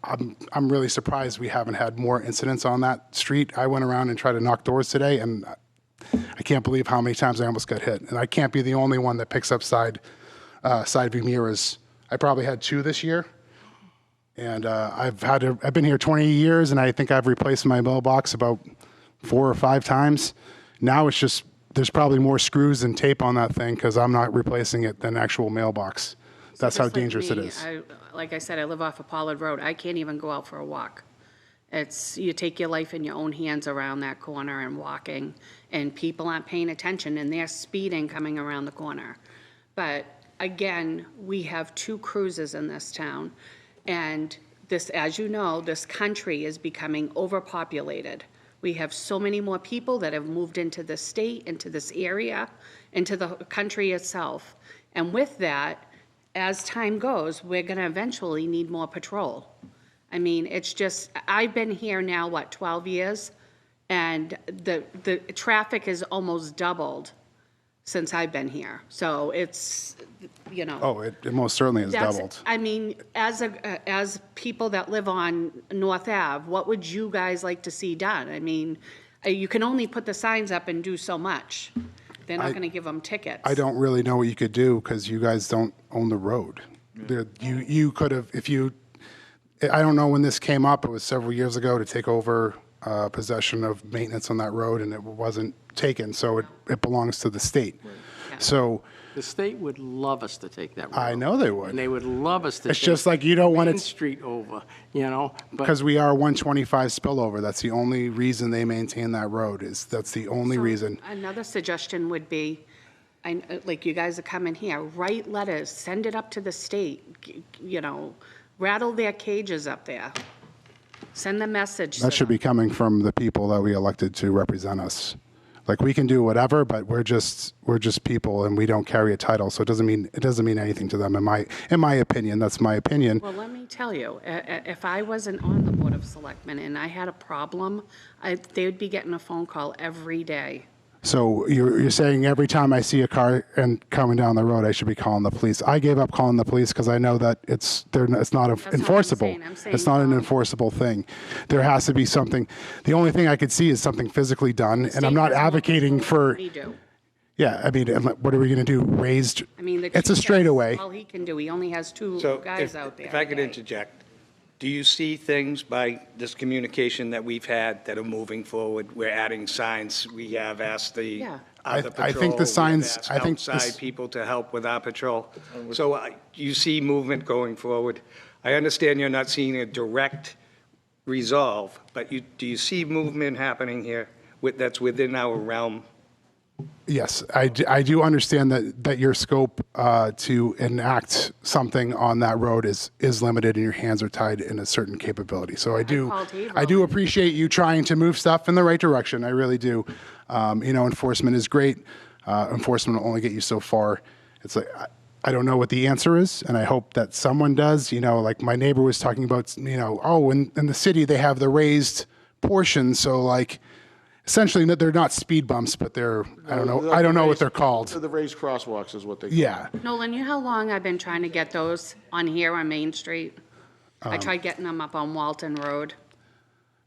I'm really surprised we haven't had more incidents on that street. I went around and tried to knock doors today, and I can't believe how many times I almost got hit. And I can't be the only one that picks up side view mirrors. I probably had 2 this year. And I've been here 20 years, and I think I've replaced my mailbox about 4 or 5 times. Now it's just, there's probably more screws and tape on that thing because I'm not replacing it than actual mailbox. That's how Just like dangerous it me, is. Like I said, I live off of Pollard Road. I can't even go out for a walk. You take your life in your own hands around that corner and walking, and people aren't paying attention, and they're speeding coming around the corner. But again, we have 2 cruises in this town, and this, as you know, this country is becoming overpopulated. We have so many more people that have moved into the state, into this area, into the country itself. And with that, as time goes, we're gonna eventually need more patrol. I mean, it's just, I've been here now, 12 years? And the traffic has almost doubled since I've been here. So it's, you know. Oh, it most certainly has That's, doubled. I mean, as people that live on North Ave, what would you guys like to see done? I mean, you can only put the signs up and do so much. They're not going to give them tickets. I don't really know what you could do because you guys don't own the road. You could have, if you, I don't know when this came up, it was several years ago to take over possession of maintenance on that road, and it wasn't taken, so it belongs to the state. So The state would love us to take that road. I know they would. And they would love us to It's take just like you don't want Main it- Street over, you know? But because we are 125 spillover. That's the only reason they maintain that road. That's the only reason. Another suggestion would be, like you guys are coming here, write letters, send it up to the state, you know, rattle their cages up there. Send the message. That should be coming from the people that we elected to represent us. Like, we can do whatever, but we're just people, and we don't carry a title, so it doesn't mean anything to them. In my opinion, that's my opinion. Well, let me tell you, if I wasn't on the Board of Selectmen and I had a problem, they would be getting a phone call every day. So you're saying every time I see a car and coming down the road, I should be calling the police. I gave up calling the police because I know that it's not enforceable. I'm saying It's not an enforceable thing. There has to be something. The only thing I could see is something physically done, and I'm not advocating for. We do. Yeah, I mean, what are we going to do? Raised? I mean, It's a straightaway. All he can do, he only has two So guys out there. if I could a day. interject, do you see things by this communication that we've had that are moving forward? We're adding signs. We have asked the Yeah. other I think patrol. the we have signs- asked I think outside this- people to help with our patrol. So you see movement going forward. I understand you're not seeing a direct resolve, but do you see movement happening here that's within our realm? Yes, I do understand that your scope to enact something on that road is limited, and your hands are tied in a certain capability. So I do appreciate you trying to move stuff in the right direction. I really do. Enforcement is great. Enforcement will only get you so far. It's like I don't know what the answer is, and I hope that someone does. Like my neighbor was talking about. In the city they have the raised portions, so like. Essentially, they're not speed bumps, but they're, I don't know what they're called. The raised crosswalks is what they. Yeah. Nolan, you know how long I've been trying to get those on here on Main Street? I tried getting them up on Walton Road.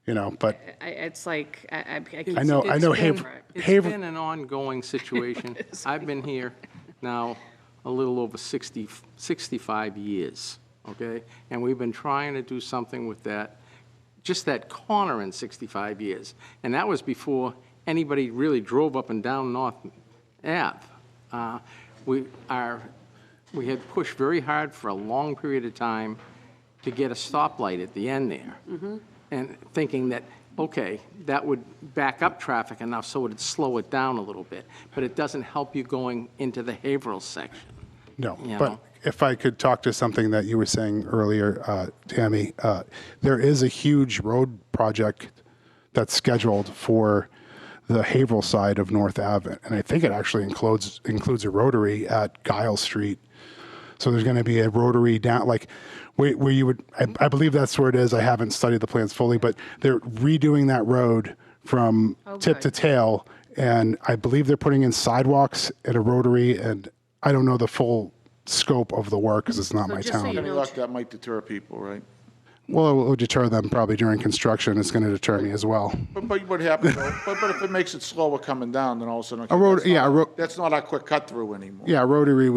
But It's like, I can't. I know It's been an ongoing situation. I've been here now a little over 65 years, okay? And we've been trying to do something with that, just that corner in 65 years. And that was before anybody really drove up and down North Ave. We had pushed very hard for a long period of time to get a stoplight at the end there. And thinking that, okay, that would back up traffic enough so it would slow it down a little bit. But it doesn't help you going into the Haverhill section. No, You but know? if I could talk to something that you were saying earlier, Tammy, there is a huge road project that's scheduled for the Haverhill side of North Ave, and I think it actually includes a rotary at Giles Street. So there's going to be a rotary down, like where you would, I believe that's where it is. I haven't studied the plans fully, but they're redoing that road from tip to tail, and I believe they're putting in sidewalks at a rotary, and I don't know the full scope of the work because it's not my just so town. you Any know, luck, that might deter people, right? Well, it will deter them probably during construction. It's going to deter me as well. But what happens, but if it makes it slower coming down, then all of a sudden, okay, that's not our quick cut through anymore. Yeah, rotary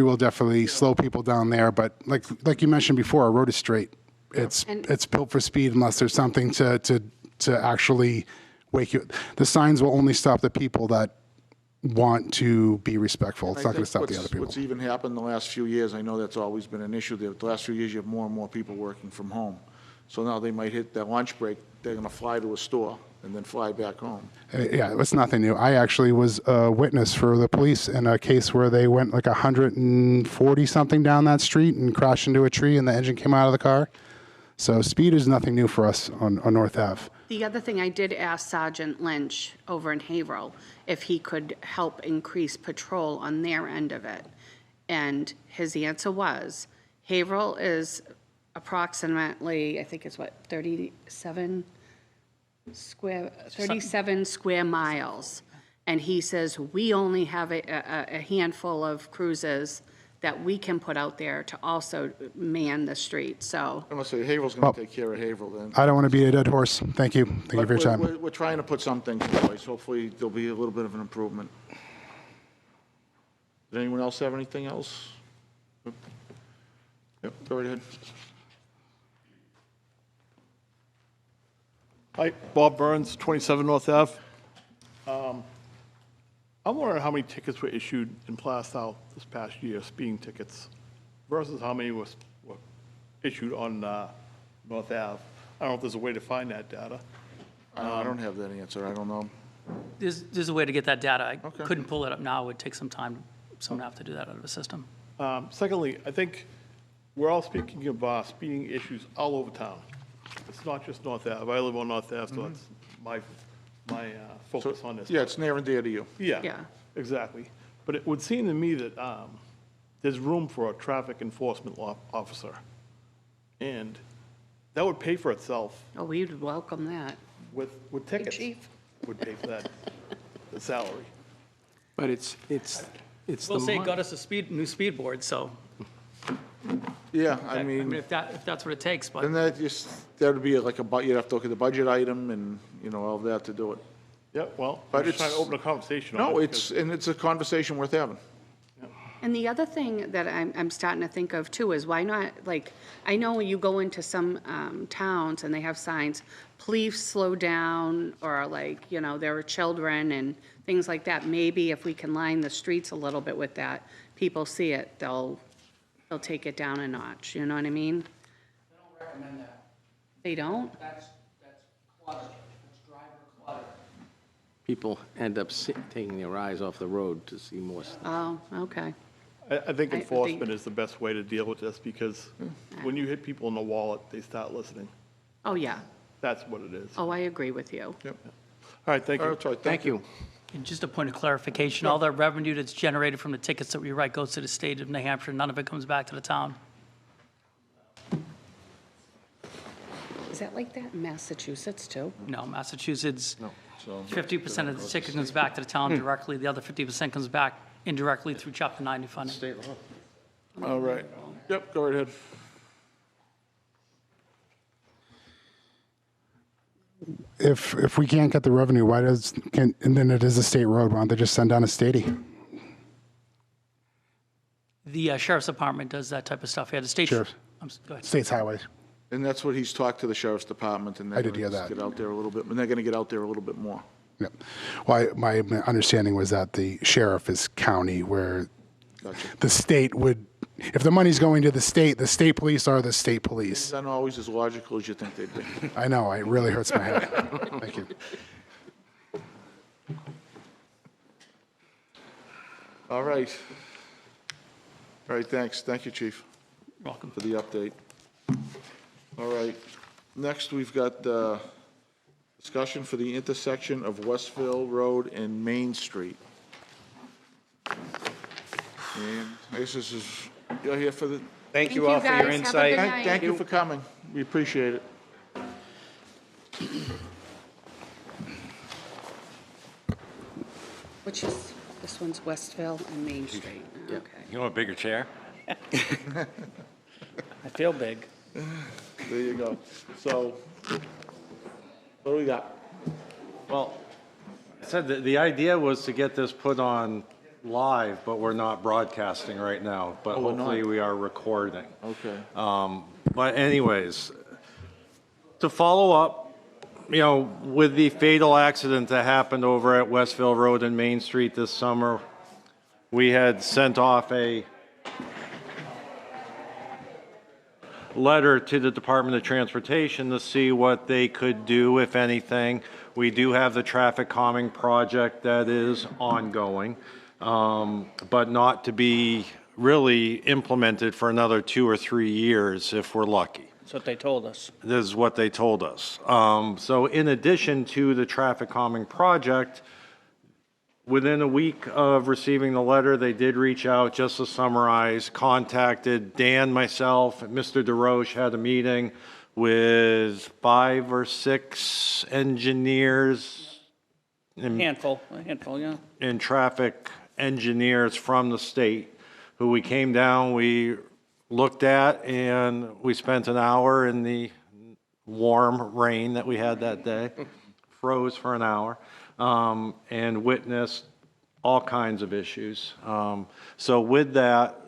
will definitely slow people down there. But like you mentioned before, a road is straight. It's built for speed unless there's something to actually wake you. The signs will only stop the people that want to be respectful. It's not going to stop the other people. What's even happened the last few years, I know that's always been an issue there. The last few years, you have more and more people working from home. So now they might hit their lunch break, they're going to fly to a store and then fly back home. Yeah, it's nothing new. I actually was a witness for the police in a case where they went like 140 something down that street and crashed into a tree and the engine came out of the car. So speed is nothing new for us on North Ave. The other thing, I did ask Sergeant Lynch over in Haverhill if he could help increase patrol on their end of it. And his answer was, Haverhill is approximately, I think it's 37 square miles. and he says, we only have a handful of cruises that we can put out there to also man the street, so. I'm gonna say Haverhill's gonna take care of Haverhill then. I don't want to be a dead horse. Thank you. Thank you for your time. We're trying to put some things in place. Hopefully, there'll be a little bit of an improvement. Does anyone else have anything else? Yep, go right ahead. Hi, Bob Burns, 27 North Ave. I'm wondering how many tickets were issued in Plastow this past year, speeding tickets, versus how many were issued on North Ave. I don't know if there's a way to find that data. I don't have that answer. I don't know. There's a way to get that data. I Okay. couldn't pull it up now. It would take some time. Someone would have to do that out of the system. Secondly, I think we're all speaking of speeding issues all over town. It's not just North Ave. I live on North Ave, so that's my focus on this. Yeah, it's near and dear to you. Yeah, Yeah. exactly. But it would seem to me that there's room for a traffic enforcement officer. And that would pay for itself Oh, we'd welcome that. with tickets. Chief. Would pay for that, the salary. But it's the We'll say money. got us a new speed board, so, Yeah, I mean, if that's what it takes, but. then that would be like you'd have to look at the budget item and, all that to do it. Yeah, well, But I'm just trying to it's- open a conversation on it. No, because- it's a conversation worth having. And the other thing that I'm starting to think of too is why not, like, I know you go into some towns and they have signs, please slow down, or like, there are children and things like that. Maybe if we can line the streets a little bit with that, people see it, they'll take it down a notch, you know what I mean? I don't recommend that. They don't? That's clutter. That's driver clutter. People end up taking their eyes off the road to see more stuff. Oh, okay. I think I enforcement think- is the best way to deal with this, because when you hit people in the wallet, they start listening. Oh, yeah. That's what it is. Oh, I agree with you. All right, thank you. That's right, Thank you. And just a point of clarification, all the revenue that's generated from the tickets that we write goes to the state of New Hampshire. None of it comes back to the town. Is that like that in Massachusetts too? No, Massachusetts, So, 50% of the ticket comes back to the town directly. The other 50% comes back indirectly through Chapter 90 funding. all right. Yep, go right ahead. If we can't get the revenue, and then it is a state road, why don't they just send down a statey? The sheriff's department does that type of stuff. Yeah, the state. Sheriff. Go ahead. State's highways. And that's what he's talked to the sheriff's department, and I they're did gonna hear just that. get out there a little bit, and they're gonna get out there a little bit more. Yep. Well, my understanding was that the sheriff is county, where Gotcha. the state would, if the money's going to the state police are the state police. It's not always as logical as you think they'd be. I know, it really hurts my head. Thank you. All right. All right, thanks. Thank you, Chief, Welcome. for the update. All right. Next, we've got the discussion for the intersection of Westville Road and Main Street. And I guess this is, you're here for the, Thank you all for your guys. Have a insight. good night. thank you for coming. We appreciate it. Which is, this one's Westville and Main Street. Okay. You want a bigger chair? I feel big. There you go. So, what do we got? Well, I said that the idea was to get this put on live, but we're not broadcasting right now, but we're not? hopefully we are recording. Okay. But anyways, to follow up, with the fatal accident that happened over at Westville Road and Main Street this summer, we had sent off a letter to the Department of Transportation to see what they could do, if anything. We do have the traffic calming project that is ongoing, but not to be really implemented for another 2 or 3 years if we're lucky. That's what they told us. This is what they told us. So in addition to the traffic calming project, within a week of receiving the letter, they did reach out, just to summarize, contacted Dan, myself, and Mr. DeRoche had a meeting with 5 or 6 engineers, Handful, yeah. and traffic engineers from the state who we came down, we looked at, and we spent an hour in the warm rain that we had that day, froze for an hour, and witnessed all kinds of issues. So with that,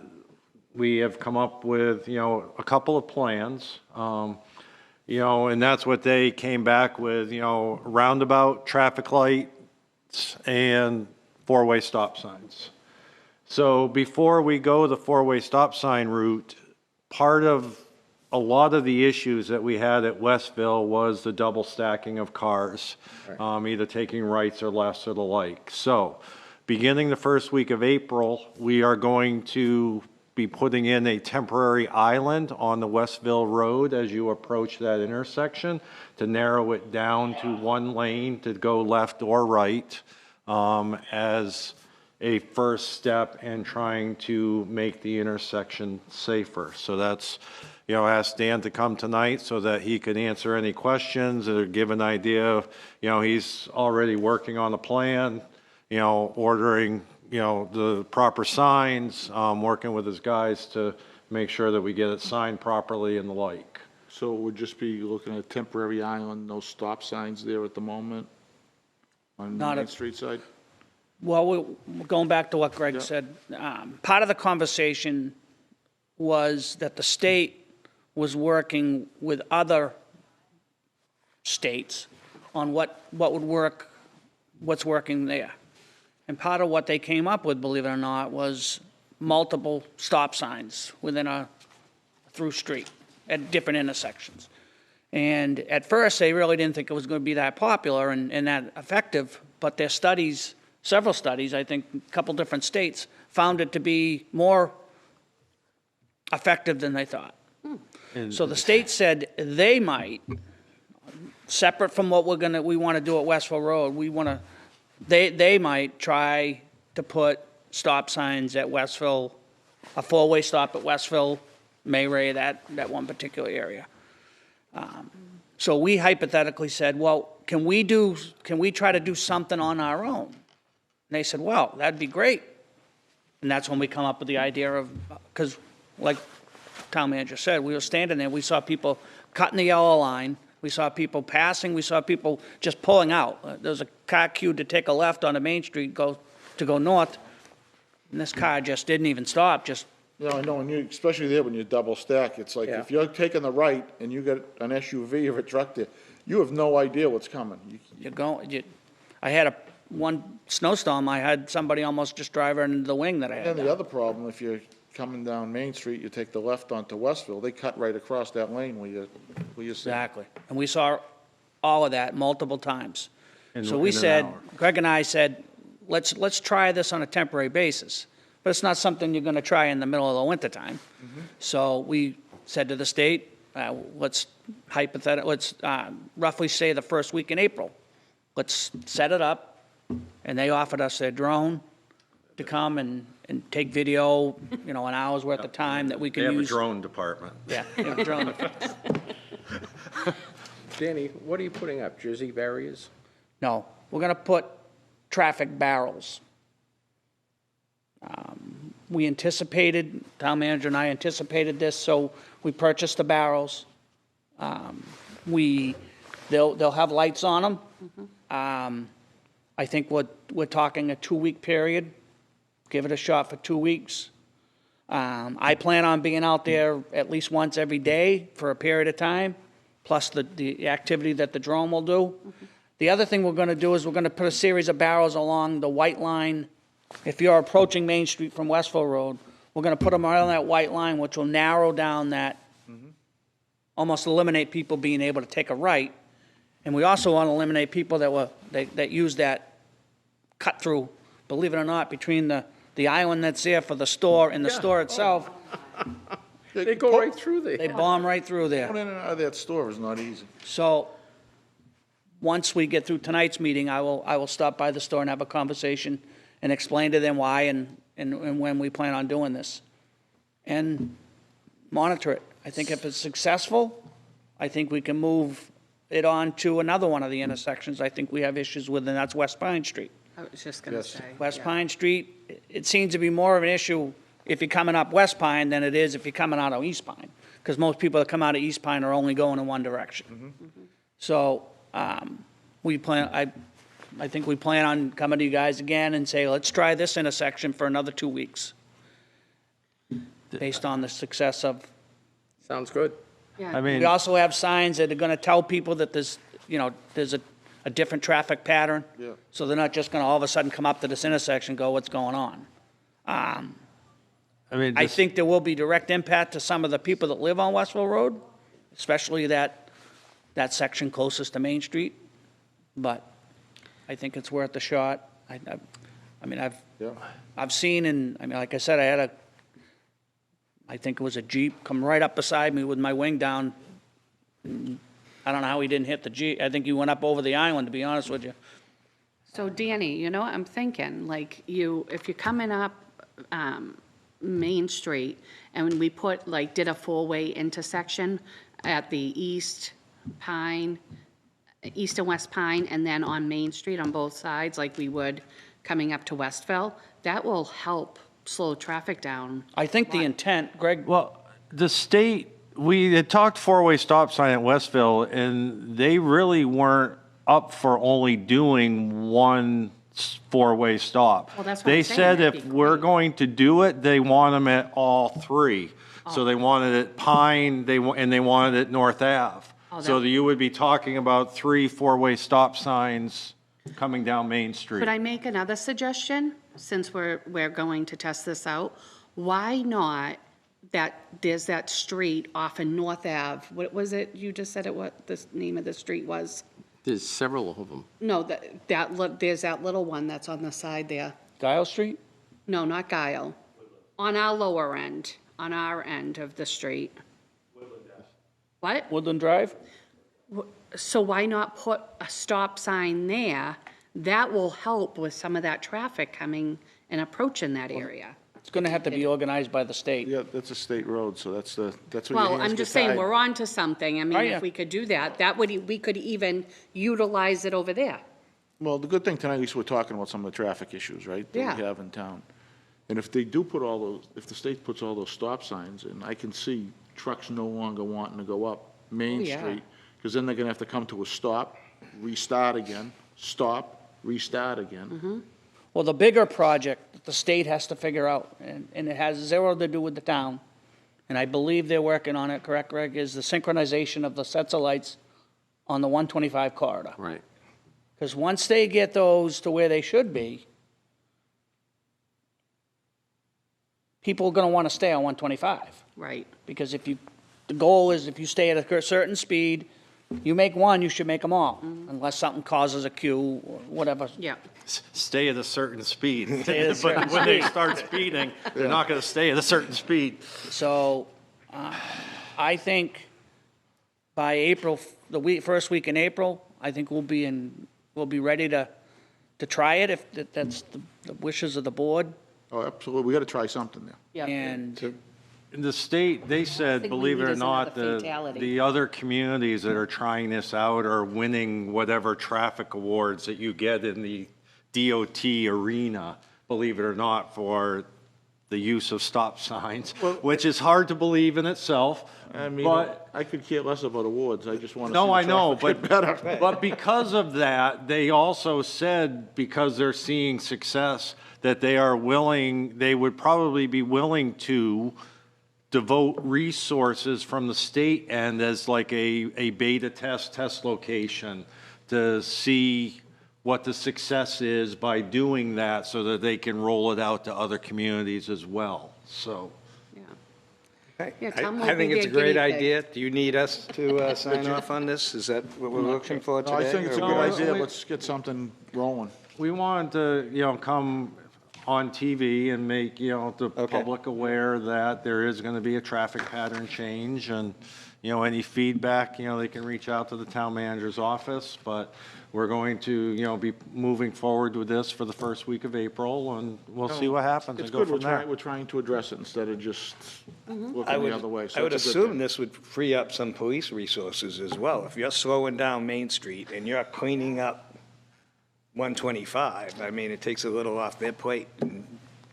we have come up with, a couple of plans, and that's what they came back with, roundabout traffic lights and four-way stop signs. So before we go the four-way stop sign route, part of a lot of the issues that we had at Westville was the double stacking of cars, either taking rights or lefts or the like. So beginning the first week of April, we are going to be putting in a temporary island on the Westville Road as you approach that intersection to narrow it down to one lane to go left or right, as a first step in trying to make the intersection safer. So that's, ask Dan to come tonight so that he could answer any questions or give an idea of, he's already working on a plan, ordering, the proper signs, working with his guys to make sure that we get it signed properly and the like. So we'll just be looking at temporary island, no stop signs there at the moment on the Not Main a- Street side? Well, we're going back to what Greg Yeah. said, part of the conversation was that the state was working with other states on what would work, what's working there. And part of what they came up with, believe it or not, was multiple stop signs within a through street at different intersections. And at first, they really didn't think it was going to be that popular and that effective, but their studies, several studies, I think a couple different states, found it to be more effective than they thought. So the state said they might, separate from what we want to do at Westville Road, they might try to put stop signs at Westville, a four-way stop at Westville, Mayray, that one particular area. So we hypothetically said, well, can we try to do something on our own? And they said, well, that'd be great. And that's when we come up with the idea of, because like town manager said, we were standing there, we saw people cutting the yellow line, we saw people passing, we saw people just pulling out. There was a car queued to take a left on the Main Street, to go north, and this car just didn't even stop, just, Yeah, I know, and you, especially there when you double stack, it's like, Yeah. if you're taking the right and you got an SUV or a truck there, you have no idea what's coming. I had one snowstorm, I had somebody almost just drive right into the wing that I had. And the other problem, if you're coming down Main Street, you take the left onto Westville, they cut right across that lane where you sit. Exactly. And we saw all of that multiple times. So we in an said, hour. Greg and I said, let's try this on a temporary basis. But it's not something you're going to try in the middle of the wintertime. So we said to the state, let's roughly say the first week in April. Let's set it up. And they offered us their drone to come and take video, an hour's worth of time that we They can have a use. drone department. Yeah, they have a drone. Danny, what are you putting up, Jersey barriers? No, we're going to put traffic barrels. We anticipated, town manager and I anticipated this, so we purchased the barrels. They'll have lights on them. I think we're talking a 2-week period. Give it a shot for 2 weeks. I plan on being out there at least once every day for a period of time, plus the activity that the drone will do. The other thing we're going to do is we're going to put a series of barrels along the white line. If you're approaching Main Street from Westville Road, we're going to put them right on that white line, which will narrow down that, almost eliminate people being able to take a right. And we also want to eliminate people that use that cut through, believe it or not, between the island that's there for the store and the store itself. They go right through there. They bomb right through there. Going in and out of that store is not easy. So, once we get through tonight's meeting, I will stop by the store and have a conversation and explain to them why and when we plan on doing this. And monitor it. I think if it's successful, I think we can move it on to another one of the intersections I think we have issues with, and that's West Pine Street. I was just gonna say. West yeah. Pine Street, it seems to be more of an issue if you're coming up West Pine than it is if you're coming out of East Pine. Because most people that come out of East Pine are only going in one direction. So, I think we plan on coming to you guys again and say, let's try this intersection for another 2 weeks. Based on the success of, Sounds good. Yeah. I we mean, also have signs that are gonna tell people that there's a different traffic pattern. Yeah. So they're not just gonna all of a sudden come up to this intersection, and go, what's going on? I mean, I this- think there will be direct impact to some of the people that live on Westville Road, especially that section closest to Main Street. But I think it's worth a shot. Yeah. I've seen, and, like I said, I think it was a Jeep come right up beside me with my wing down. I don't know how he didn't hit the Jeep. I think he went up over the island, to be honest with you. So Danny, you know what I'm thinking, like if you're coming up Main Street and when we did a four-way intersection at the East and West Pine and then on Main Street on both sides, like we would coming up to Westville, that will help slow traffic down. I think the intent, Greg, well, the state, we had talked four-way stop sign at Westville, and they really weren't up for only doing one four-way stop. Well, that's what They I'm saying, said that'd if be we're great. going to do it, they want them at all three. So they wanted it Pine, and they wanted it North Ave. Oh, So that- you would be talking about 3 four-way stop signs coming down Main Street. Could I make another suggestion, since we're going to test this out? Why not, there's that street off in North Ave, what was it, you just said what the name of the street was? There's several of them. No, there's that little one that's on the side there. Guile Street? No, not Guile. On our lower end, on our end of the street. What? Woodland Drive? So why not put a stop sign there? That will help with some of that traffic coming and approaching that area. It's gonna have to be organized by the state. Yeah, that's a state road, so that's where your Well, hands I'm get just saying, tied. we're on to something. I mean, Oh, yeah. if we could do that, we could even utilize it over there. Well, the good thing tonight, at least we're talking about some of the traffic issues, right? That Yeah. we have in town. And if they do put all those, if the state puts all those stop signs in, I can see trucks no longer wanting to go up Main Oh, yeah. Street, because then they're gonna have to come to a stop, restart again, stop, restart again. Well, the bigger project that the state has to figure out, and it has zero to do with the town, and I believe they're working on it, correct, Greg, is the synchronization of the sets of lights on the 125 corridor. Right. Because once they get those to where they should be, people are gonna wanna stay on 125. Right. Because the goal is if you stay at a certain speed, you make one, you should make them all, unless something causes a queue or whatever. Yeah. Stay at a certain speed. Stay at a certain But when they speed. start speeding, they're not going to stay at a certain speed. So, I think by April, first week in April, I think we'll be ready to try it if that's the wishes of the board. Oh, absolutely, we gotta try something there. Yeah. And In the state, they said, Thing we believe it need or is not, another the fatality. other communities that are trying this out are winning whatever traffic awards that you get in the DOT arena, believe it or not, for the use of stop signs, which is hard to believe in itself. I mean, But I could care less about awards, I just wanna see no, the I know, traffic but, get better. but because of that, they also said, because they're seeing success, that they would probably be willing to devote resources from the state end as like a beta test location to see what the success is by doing that so that they can roll it out to other communities as well, so. Yeah, Tom will I think be it's a their great guinea pig. idea. Do you need us to sign off on this? Is that what we're looking for No, today? I think it's a or good what? idea, let's get something rolling. We wanted to, come on TV and make, the Okay. public aware that there is going to be a traffic pattern change and, any feedback, they can reach out to the town manager's office, but we're going to, be moving forward with this for the first week of April, and we'll see what happens It's and go good, from there. we're trying to address it instead of just looking I the would, other way. So I would it's a good assume thing. this would free up some police resources as well. If you're slowing down Main Street and you're cleaning up 125, I mean, it takes a little off their plate and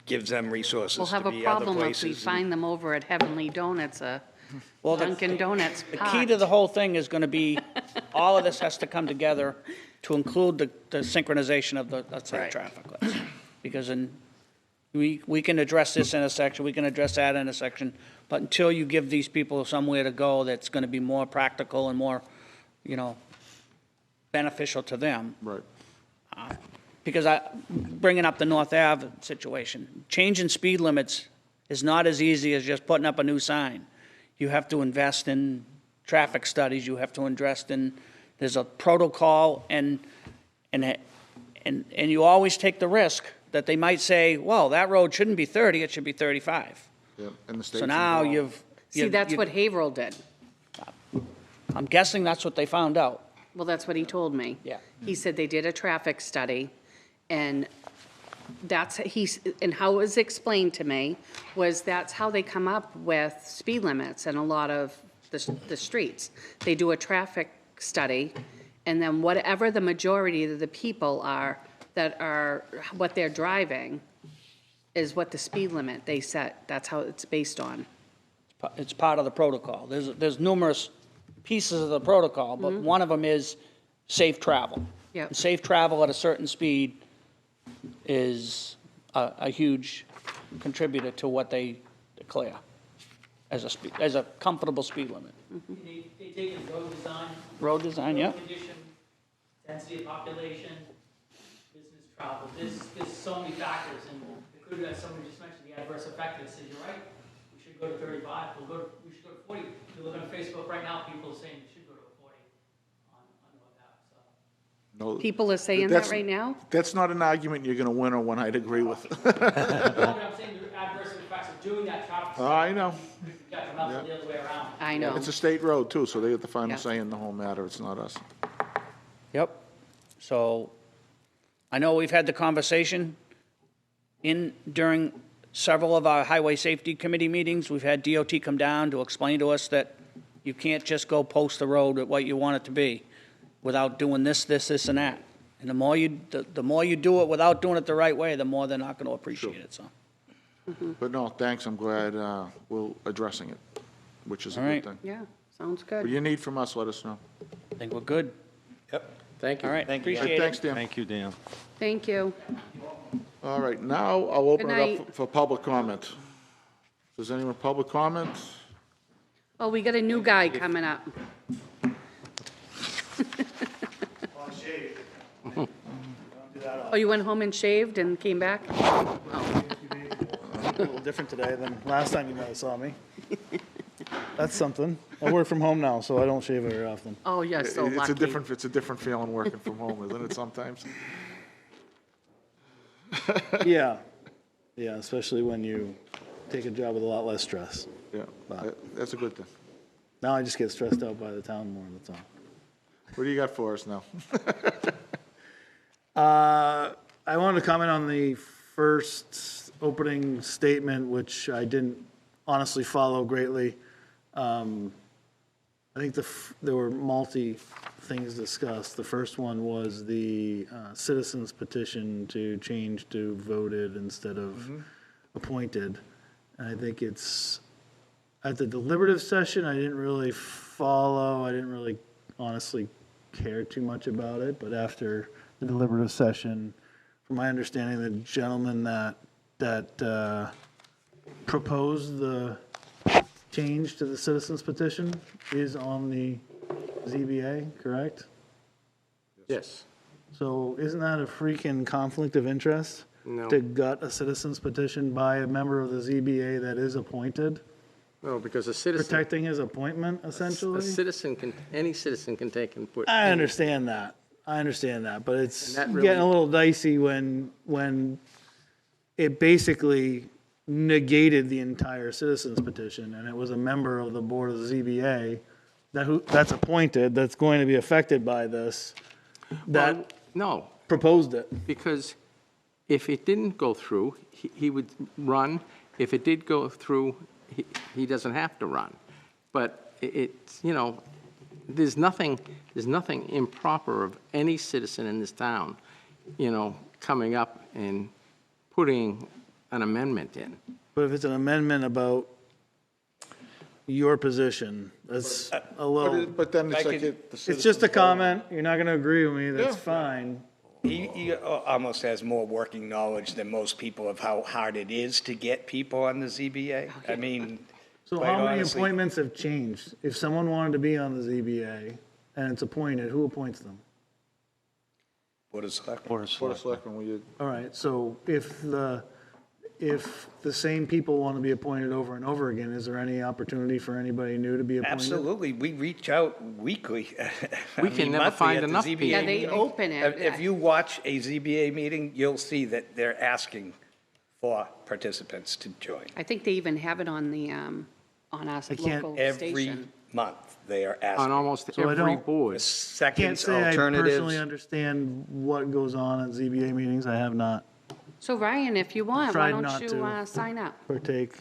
gives them resources We'll to have a be other problem if we places. find them over at Heavenly Donuts, Well, Dunkin' Donuts the key to the whole thing is going to be, all of this has to come together to include the synchronization of the, let's say, the Right. traffic lights. Because we can address this intersection, we can address that intersection, but until you give these people somewhere to go that's going to be more practical and more, beneficial to them. Right. Because bringing up the North Ave situation, changing speed limits is not as easy as just putting up a new sign. You have to invest in traffic studies, you have to invest in, there's a protocol, and you always take the risk that they might say, well, that road shouldn't be 30, it should be 35. Yeah, and the state's So now involved. See, that's what Haverhill did. I'm guessing that's what they found out. Well, that's what he told me. Yeah. He said they did a traffic study, and and how it was explained to me was that's how they come up with speed limits in a lot of the streets. They do a traffic study, and then whatever the majority of the people are, that are, what they're driving, is what the speed limit they set. That's how it's based on. It's part of the protocol. There's numerous pieces of the protocol, but one of them is safe travel. Yep. And safe travel at a certain speed is a huge contributor to what they declare as a comfortable speed limit. They take in road design. Road design, yeah. Road condition, density of population, business travel. There's so many factors, and it could, as someone just mentioned, the adverse effect that says, you're right, we should go to 35, we should go to 40. If you look on Facebook right now, people are saying we should go to 40 on North Ave, so. No, People are saying that that's- right now? That's not an argument you're going to win or one I'd agree with. No, but I'm saying the adverse effects of doing that traffic. I know. Got them out the other way around. I know. It's a state road too, so they have the final Yeah. say in the whole matter. It's not us. Yep. So I know we've had the conversation during several of our Highway Safety Committee meetings. We've had DOT come down to explain to us that you can't just go post the road at what you want it to be without doing this, and that. And the more you do it without doing it the right way, the more they're not going to appreciate it, so. But no, thanks. I'm glad we're addressing it, which is a All good right. thing. Yeah, sounds What good. you need from us, let us know. I think we're good. Yep. Thank you. All right, Thank you. appreciate it. Thanks, Dan. Thank you, Dan. Thank you. All right, now I'll open Good it night. up for public comment. Does anyone public comment? Oh, we got a new guy coming up. Oh, you went home and shaved and came back? A little different today than last time you might have saw me. That's something. I work from home now, so I don't shave very often. Oh, you're so It's lucky. it's a different feeling working from home, isn't it, sometimes? Yeah, yeah, especially when you take a job with a lot less stress. Yeah, that's a good thing. Now I just get stressed out by the town more, that's all. What do you got for us now? I wanted to comment on the first opening statement, which I didn't honestly follow greatly. I think there were things discussed. The first one was the citizens petition to change to voted instead of appointed. And I think it's, at the deliberative session, I didn't really follow, I didn't really honestly care too much about it, but after the deliberative session, from my understanding, the gentleman that proposed the change to the citizens petition is on the ZBA, correct? Yes. So isn't that a freaking conflict of interest? No. To gut a citizens petition by a member of the ZBA that is appointed, No, because a citizen, protecting his appointment essentially? any citizen can take and put. I understand that. But it's And that getting a really- little dicey when it basically negated the entire citizens petition, and it was a member of the board of the ZBA that's appointed, that's going to be affected by this, that No, proposed it. because if it didn't go through, he would run. If it did go through, he doesn't have to run. But it's, you know, there's nothing improper of any citizen in this town, you know, coming up and putting an amendment in. But if it's an amendment about your position, that's a little, But then it's like it's just a comment, you're not gonna agree with me, that's Yeah. fine. He almost has more working knowledge than most people of how hard it is to get people on the ZBA. I mean, So quite how many honestly, appointments have changed? If someone wanted to be on the ZBA and it's appointed, who appoints them? Board of Selectmen. Board of Board of Selectmen. Selectmen, we, All right, so if the same people want to be appointed over and over again, is there any opportunity for anybody new to be appointed? Absolutely, we reach out weekly. We can never find enough people. Yeah, they open it. If you watch a ZBA meeting, you'll see that they're asking for participants to join. I think they even have it on the, on our can't- local Every station. month, they are On asking. almost So I every don't- board. Can't Seconds, say I personally alternatives. understand what goes on at ZBA meetings, I have not So Ryan, if you want, why Tried don't not you to. sign up? partake.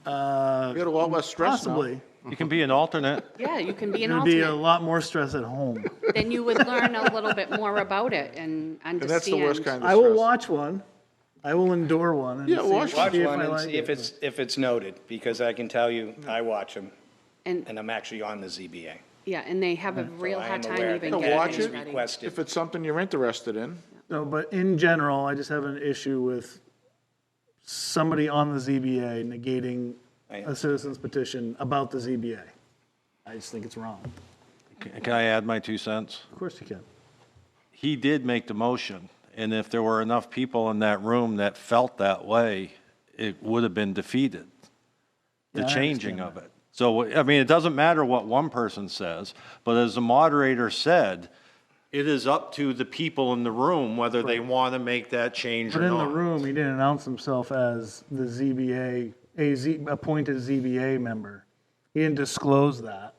we got a lot less stress now. Possibly. You can be an alternate. Yeah, you can be an There'd be a alternate. lot more stress at home. Then you would learn a little bit more about it and And that's the worst understand. kind of I will stress. watch one. I will endure one. And Yeah, see- watch Watch see if one I and like see if it's noted, because I can tell you, I watch them, And, and I'm actually on the ZBA. yeah, and they have a real I am hard time aware even that Yeah, watch getting it. ready. Requested. If it's something you're interested in, No, but in general, I just have an issue with somebody on the ZBA negating a citizen's petition about the ZBA. I just think it's wrong. Can I add my 2 cents? Of course you can. He did make the motion, and if there were enough people in that room that felt that way, it would have been defeated, the Yeah, I changing understand of it. So, I mean, it doesn't matter what one person says, but as the moderator said, it is up to the people in the room whether they want to make that change But or in the not. room, he didn't announce himself as the ZBA, appointed ZBA member. He didn't disclose that.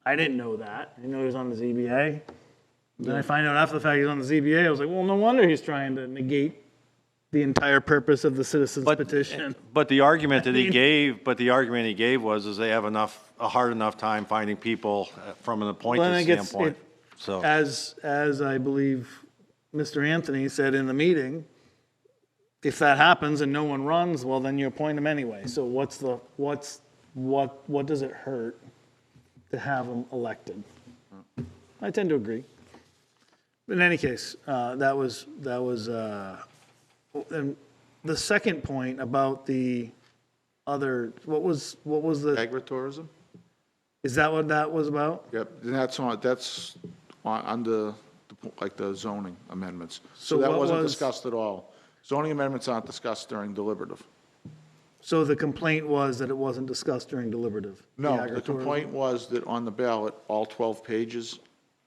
I didn't know that. I didn't know he was on the ZBA. Then I find out after the fact he's on the ZBA. I was like, well, no wonder he's trying to negate the entire purpose of the citizen's petition. But the argument that he mean- gave was, is they have a hard enough time finding people from an Well, I appointed think it's, standpoint. So, as I believe Mr. Anthony said in the meeting, if that happens and no one runs, well, then you appoint them anyway. So what does it hurt to have them elected? I tend to agree. In any case, that was, and the second point about the other, what was the, agritourism? is that what that was about? Yep, and that's under, like, the zoning amendments. So So that what wasn't was- discussed at all. Zoning amendments aren't discussed during deliberative. So the complaint was that it wasn't discussed during deliberative? No, the agritourism? complaint was that on the ballot, all 12 pages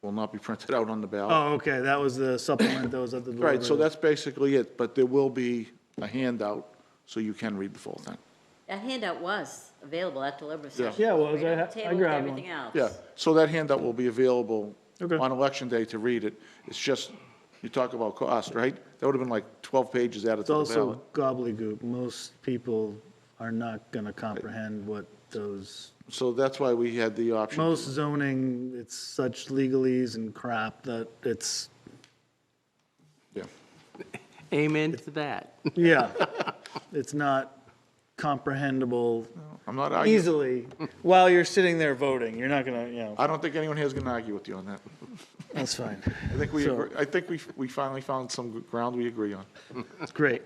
will not be printed out on the ballot. Oh, okay, that was the supplement that was at the deliberative. Right, so that's basically it, but there will be a handout, so you can read the full thing. That handout was available at deliberative Yeah. session. Yeah, it was. Right on I the table with grabbed one. everything else. Yeah, so that handout will be available Okay. on election day to read it. It's just, you talk about cost, right? That would have been like 12 pages added It's to the ballot. also gobbledygook. Most people are not going to comprehend what those, So that's why we had the option. most zoning, it's such legalese and crap that it's, Yeah. Amen to that. yeah, it's not comprehensible I'm not arguing. easily while you're sitting there voting. You're not going to, I don't think anyone here is going to argue with you on that. that's fine. I think we, So- agree- I think we finally found some ground we agree on. Great.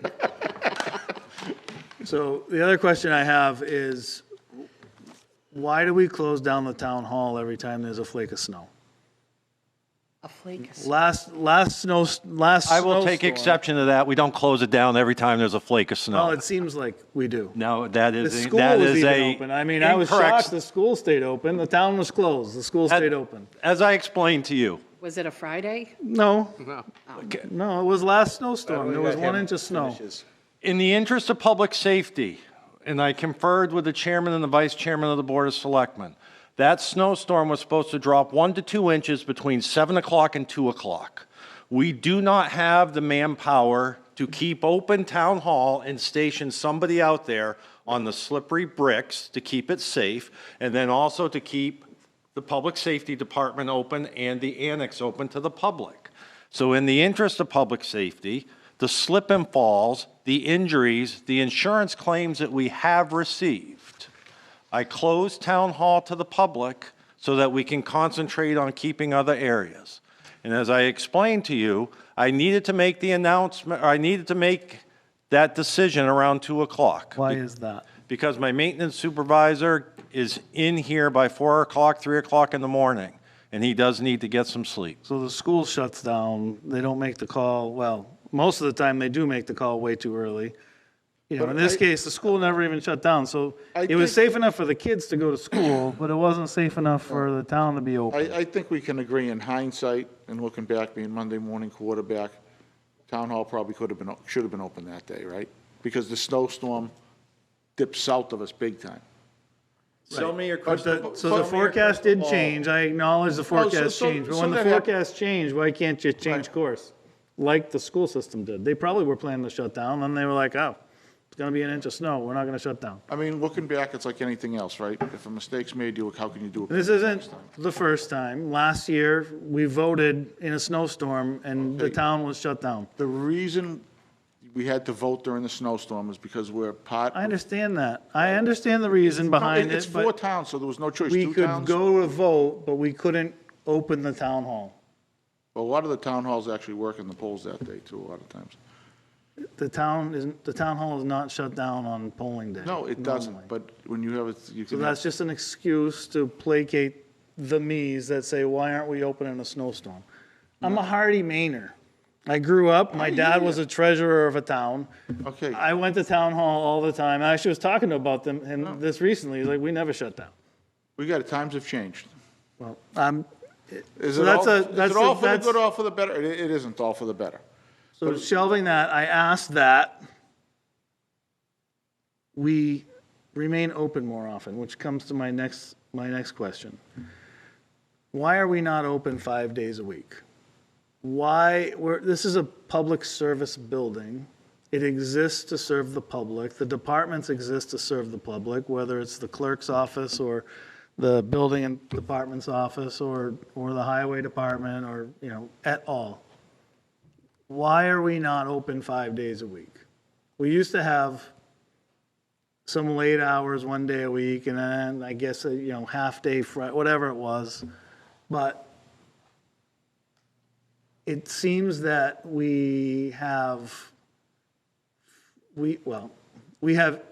So the other question I have is, why do we close down the town hall every time there's a flake of snow? A flake of Last I will take snowstorm- exception to that. We don't close it down every time there's a flake of Well, snow. it seems like we do. No, that The is, school that was is even a. open. I mean, I was incorrect- shocked the school stayed open. The town was closed. The school stayed open. As I explained to you, Was it a Friday? No, No. no, it was last snowstorm. There was 1 inch of snow. in the interest of public safety, and I conferred with the chairman and the vice chairman of the Board of Selectmen, That snowstorm was supposed to drop 1 to 2 inches between 7 o'clock and 2 o'clock. We do not have the manpower to keep open town hall and station somebody out there on the slippery bricks to keep it safe, and then also to keep the public safety department open and the annex open to the public. So in the interest of public safety, the slip and falls, the injuries, the insurance claims that we have received, I closed town hall to the public so that we can concentrate on keeping other areas. And as I explained to you, I needed to make the announcement, or I needed to make that decision around 2 o'clock. Why is that? Because my maintenance supervisor is in here by 4 o'clock, 3 o'clock in the morning, and he does need to get some sleep. So the school shuts down, they don't make the call, well, most of the time they do make the call way too early. You know, in this case, the school never even shut down, so it was safe enough for the kids to go to school, but it wasn't safe enough for the town to be open. I think we can agree in hindsight, and looking back, being Monday morning quarterback, town hall probably should have been open that day, right? Because the snowstorm dipped south of us big time. Sell me your So the forecast did change, I acknowledge the forecast changed, but when the forecast changed, why can't you change course? Like the school system did. They probably were planning to shut down, and they were like, oh, it's gonna be an inch of snow, we're not gonna shut down. I mean, looking back, it's like anything else, right? If a mistake's made, how can you do it? This isn't the first time. Last year, we voted in a snowstorm, and the town was shut down. The reason we had to vote during the snowstorm is because we're part. I understand that. I understand the reason behind It's it, 4 but towns, so there was no choice. we 2 could towns. go to vote, but we couldn't open the town hall. Well, a lot of the town halls actually work in the polls that day too, a lot of times. The town hall is not shut down on polling day. No, it normally. doesn't, but when you have it, you So can. that's just an excuse to placate the me's that say, why aren't we open in a snowstorm? I'm a hardy Mainer. I grew up, my dad was a treasurer of a town. Okay. I went to town hall all the time. I actually was talking about them, and this recently, he's like, we never shut down. We got it, times have changed. Well, Is So it that's all, a- is that's it a- all for the that's- good, all for the better? It isn't all for the better. so shelving that, I asked that we remain open more often, which comes to my next question. Why are we not open 5 days a week? This is a public service building. It exists to serve the public. The departments exist to serve the public, whether it's the clerk's office or the building and department's office or the highway department or, at all. Why are we not open 5 days a week? We used to have some late hours 1 day a week and then I guess, half day, whatever it was. But it seems that we have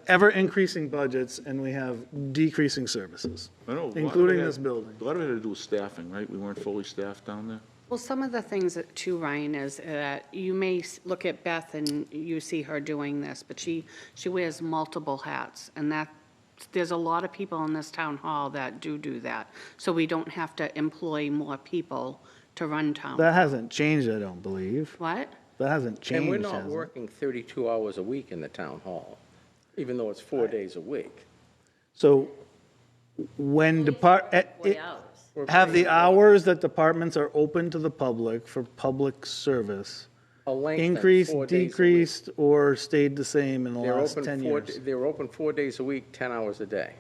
ever increasing budgets and we have decreasing services, I know, including this building. A lot of it had to do with staffing, right? We weren't fully staffed down there. Well, some of the things that too, Ryan, is that you may look at Beth and you see her doing this, but she wears multiple hats, and there's a lot of people in this town hall that do that. So we don't have to employ more people to run town. That hasn't changed, I don't believe. What? That hasn't changed, And we're not has it? working 32 hours a week in the town hall, even though it's 4 days a week. So when 40 hours. have the hours that departments are open to the public for public service A length of increased, 4 days a week. decreased, or stayed the same in the They're last open 10 4 years? They're open 4 days a week, 10 hours a day.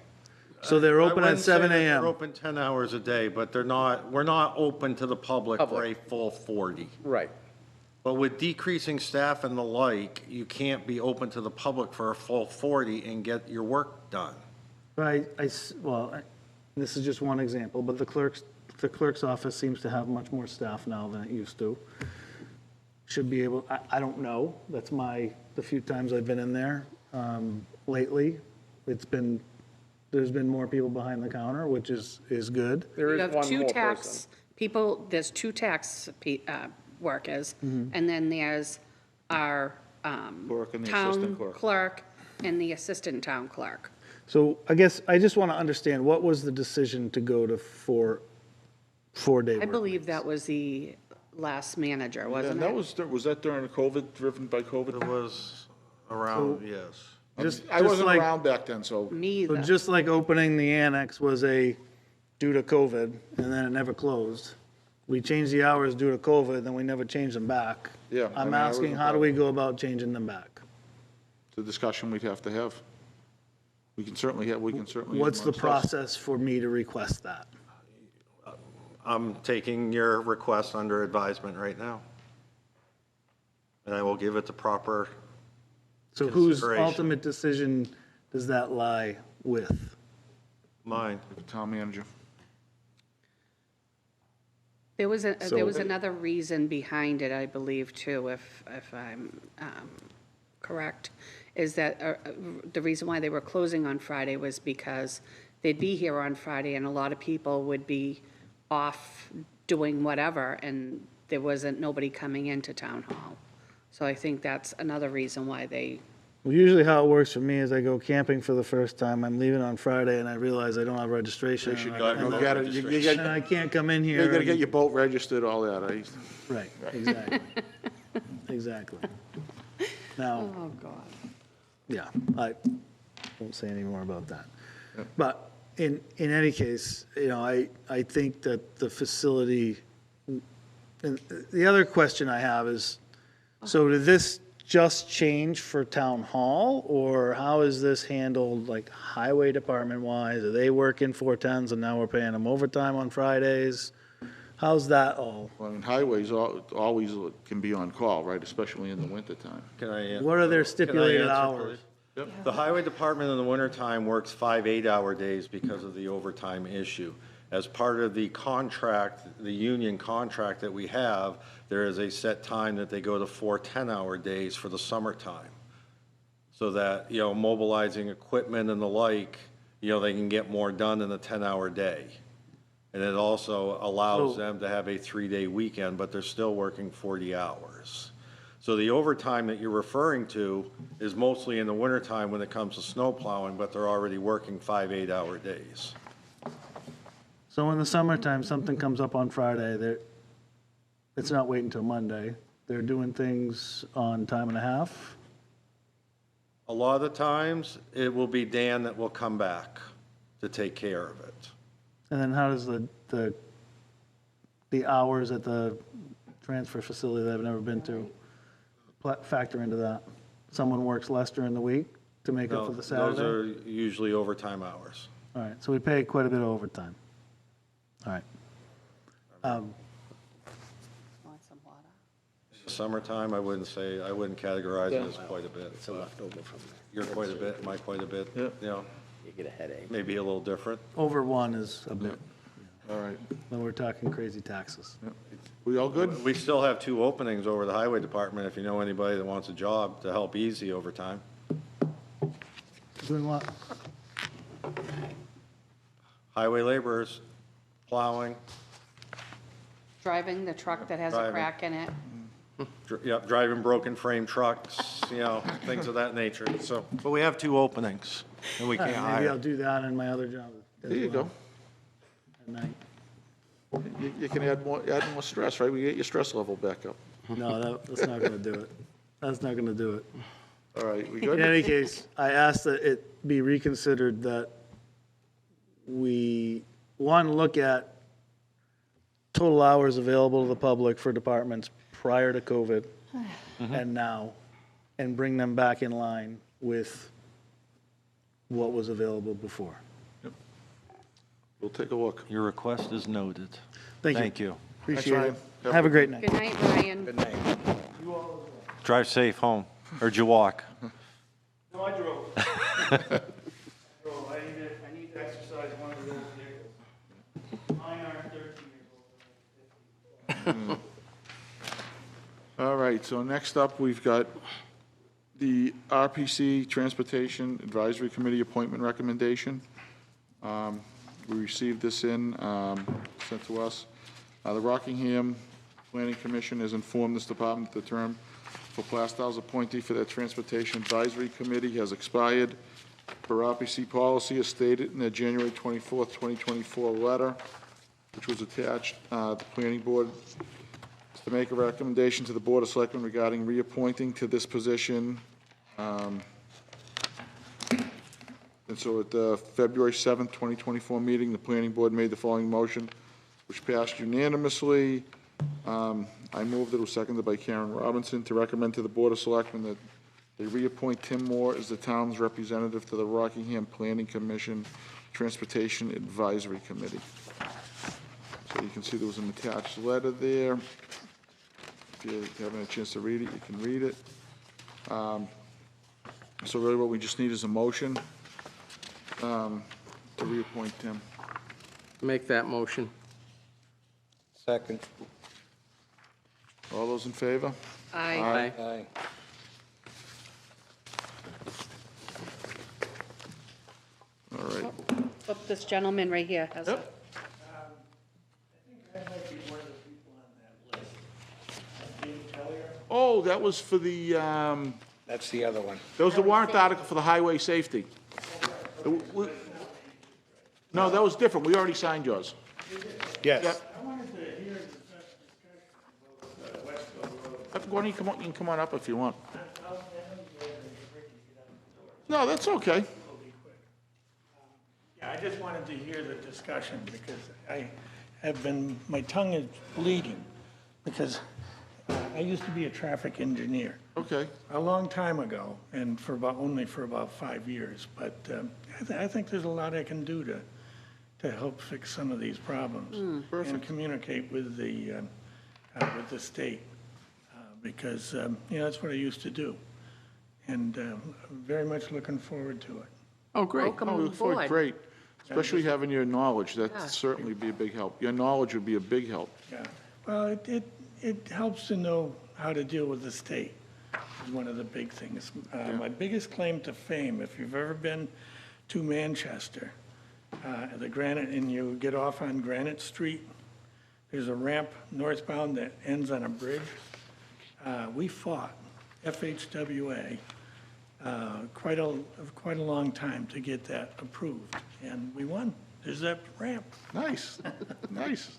So they're open I at wouldn't say 7 that a.m. They're open 10 hours a day, but we're not open to the public for a Public. full 40. Right. But with decreasing staff and the like, you can't be open to the public for a full 40 and get your work done. Right, this is just one example, but the clerk's office seems to have much more staff now than it used to. Should be able, I don't know, that's the few times I've been in there lately. There's been more people behind the counter, which is good. There You is have one two more tax person. people, there's two tax workers, and then there's our Clerk and the town assistant clerk. clerk and the assistant town clerk. So I guess I just want to understand, what was the decision to go to four-day work? I believe that was the last manager, And wasn't that it? was that during COVID, driven by COVID? It was around, yes. Just I wasn't like- around back then, so. Me So either. just like opening the annex was a due to COVID, and then it never closed. We changed the hours due to COVID, then we never changed them back. Yeah, I I'm mean, I asking, wouldn't how do doubt- we go about changing them back? It's a discussion we'd have to have. We can certainly have. What's the process for me to request that? I'm taking your request under advisement right now. And I will give it the proper So whose consideration. ultimate decision does that lie with? Mine. Town manager. There was So- another reason behind it, I believe, too, if I'm correct, is that the reason why they were closing on Friday was because they'd be here on Friday and a lot of people would be off doing whatever, and there wasn't nobody coming into town hall. So I think that's another reason why they, Well, usually how it works for me is I go camping for the first time, I'm leaving on Friday, and I realize I don't have registration. You and gotta, and I can't come in here. you gotta get and- your boat registered, all that. Right, exactly. Exactly. Now, oh, God. yeah, I won't say any more about that. But in any case, you know, I think that the facility, and the other question I have is, so did this just change for town hall, or how is this handled, like, highway department wise? Are they working 410s and now we're paying them overtime on Fridays? How's that all? Well, I mean, highways always can be on call, right, especially in the wintertime. Can I? What are their Can I stipulated answer, hours? please? The highway department in the wintertime works 5 8-hour days because of the overtime issue. As part of the contract, the union contract that we have, there is a set time that they go to 4 10-hour days for the summertime. So that, you know, mobilizing equipment and the like, you know, they can get more done in a 10-hour day. And it also allows them to have a 3-day weekend, but they're still working 40 hours. So the overtime that you're referring to is mostly in the wintertime when it comes to snow plowing, but they're already working 5 8-hour days. So in the summertime, something comes up on Friday, it's not waiting until Monday. They're doing things on time and a half? A lot of the times, it will be Dan that will come back to take care of it. And then how does the hours at the transfer facility that I've never been to factor into that? Someone works less during the week to make up No, for the those Saturday? are usually overtime hours. All right, so we pay quite a bit of overtime. All right. Want some water? Summertime, I wouldn't categorize it as quite a bit. It's a leftover from there. You're quite a bit, am I quite a bit? Yeah. You know, You get a headache. maybe a little different. Over one is a bit, All right. then we're talking crazy taxes. We all good? We still have 2 openings over the highway department if you know anybody that wants a job to help ease the overtime. Doing what? Highway laborers, plowing, Driving the truck that has a Driving. crack in it. driving broken frame trucks, you know, things of that nature. So, but we have 2 openings and we can't Maybe I'll hire. do that in my other job as There you well, go. at night. You can add more stress, right? We get your stress level back up. No, that's not gonna do it. That's not gonna do it. All right, we In good? any case, I ask that it be reconsidered that we, one, look at total hours available to the public for departments prior to COVID and now, and bring them back in line with what was available before. We'll take a look. Your request is noted. Thank you. Thank you. Appreciate Ryan. it. Have a great night. Good night, Ryan. Good night. Drive safe home, or did you walk? No, I drove. I need to exercise one of those vehicles. Mine are 13 years old. All right, so next up, we've got the RPC Transportation Advisory Committee appointment recommendation. We received this sent to us. The Rockingham Planning Commission has informed this department the term for Plastow's appointee for that Transportation Advisory Committee has expired. Per RPC policy as stated in the January 24th, 2024 letter, which was attached, the planning board is to make a recommendation to the Board of Selectmen regarding reappointing to this position the And so at the February 7th, 2024 meeting, the planning board made the following motion, which passed unanimously. I moved, it was seconded by Karen Robinson, to recommend to the Board of Selectmen that they reappoint Tim Moore as the town's representative to the Rockingham Planning Commission Transportation Advisory Committee. So you can see there was an attached letter there. If you haven't had a chance to read it, you can read it. So really what we just need is a motion to reappoint Tim. Make that motion. Second. All those in favor? Aye. Aye. All right. Oh, this gentleman right here has a. Yep. Oh, that was for the, That's the other one. that was the warrant article for the highway safety. No, that was different. We already signed yours. Yes. Yep. Why don't you come on, you can come on up if you want. No, that's okay. Yeah, I just wanted to hear the discussion because I have been, my tongue is bleeding because I used to be a traffic engineer Okay. a long time ago and only for about 5 years. But I think there's a lot I can do to help fix some of these problems. And communicate with the state because, that's what I used to do. And I'm very much looking forward to it. Oh, great. Welcome Oh, we look forward, aboard. great. Especially having your knowledge. That'd certainly be a big help. Your knowledge would be a big help. Yeah, well, it helps to know how to deal with the state, is one of the big things. My biggest claim to fame, if you've ever been to Manchester, the Granite, and you get off on Granite Street, there's a ramp northbound that ends on a bridge. We fought, FHWA, quite a long time to get that approved, and we won. There's that ramp. Nice, nice.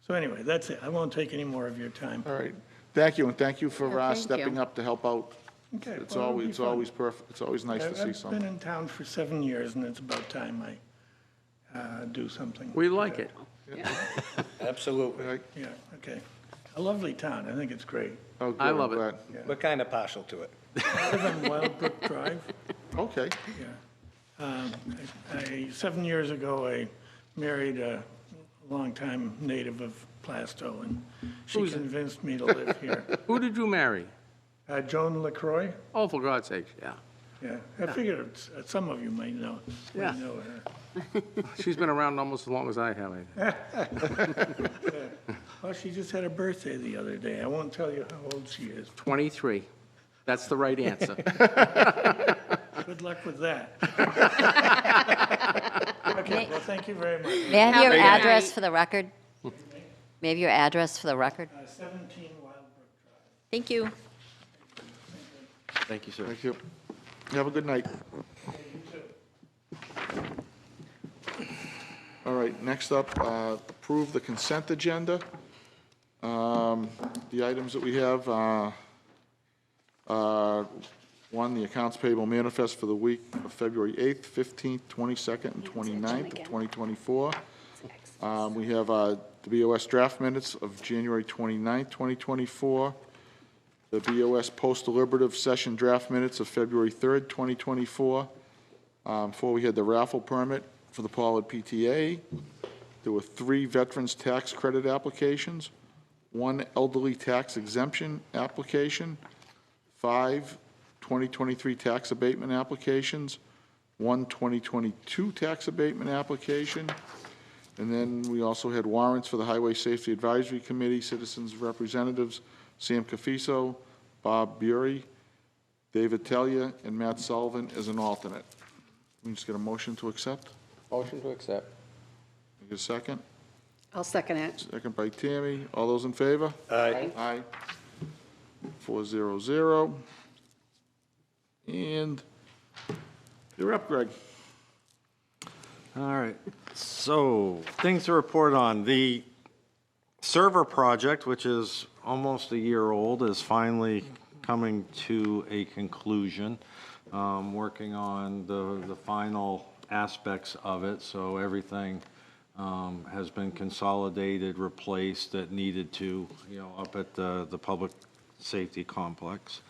So anyway, that's it. I won't take any more of your time. All right. Thank you, and thank you for Yeah, thank stepping you. up to help out. Okay, It's well, it'll always, be it's fun. always perfect. It's always nice to see I've been something. in town for 7 years, and it's about time I do something. We like it. Absolutely. Right? Yeah, okay. A lovely town. I think it's great. Oh, good, I I'm love it. glad. We're kind of partial to it. I live on Wildbrook Drive. Okay. Yeah. 7 years ago, I married a longtime native of Plasto, and she convinced me to live here. Who did you marry? Joan LaCroix? Oh, for God's sake, yeah. Yeah, I figured some of you might know Yeah. her. She's been around almost as long as I have, I think. Well, she just had a birthday the other day. I won't tell you how old she is. 23. That's the right answer. Good luck with that. Okay, well, thank you very much. May I have your Have a good address night. for the record? May I have your address for the record? 17 Wildbrook Drive. Thank you. Thank you, sir. Thank you. Have a good night. All right, next up, approve the consent agenda. The items that we have, one, the accounts payable manifest for the week of February 8th, 15th, 22nd, and 29th of 2024. We have the BOS draft minutes of January 29th, 2024. The BOS post-deliberative session draft minutes of February 3rd, 2024. Before we had the raffle permit for the Pollard PTA. There were 3 veterans tax credit applications, 1 elderly tax exemption application, 5 2023 tax abatement applications, 1 2022 tax abatement application, and then we also had warrants for the Highway Safety Advisory Committee, citizens representatives, Sam Cafiso, Bob Bury, David Telia, and Matt Sullivan as an alternate. We just get a motion to accept? Motion to accept. Get a second? I'll second it. Second by Tammy. All those in favor? Aye. Aye. 400. And you're up, Greg. All right, so things to report on. The server project, which is almost a year old, is finally coming to a conclusion. working on the final aspects of it, so everything has been consolidated, replaced that needed to, up at the public safety complex.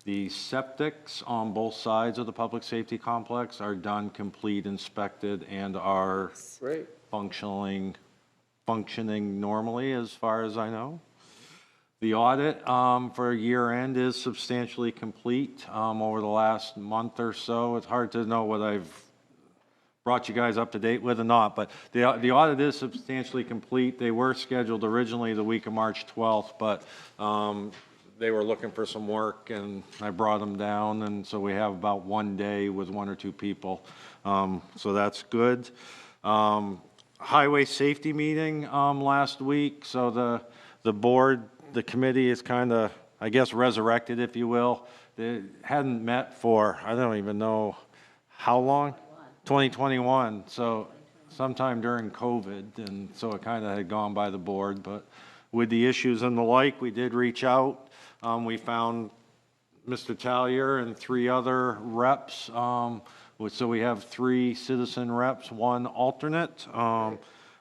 The septics on both sides of the public safety complex are done, complete, inspected, and are Great. functioning normally, as far as I know. The audit for year end is substantially complete over the last month or so. It's hard to know what I've brought you guys up to date with or not, but the audit is substantially complete. They were scheduled originally the week of March 12th, but they were looking for some work and I brought them down, and so we have about one day with one or two people. So that's good. Highway safety meeting last week, so the board, the committee is kind of, I guess, resurrected, if you will. They hadn't met for, I don't even know how long? 2021, so sometime during COVID, and so it kind of had gone by the board, but with the issues and the like, we did reach out. We found Mr. Tallier and 3 other reps, so we have 3 citizen reps, 1 alternate.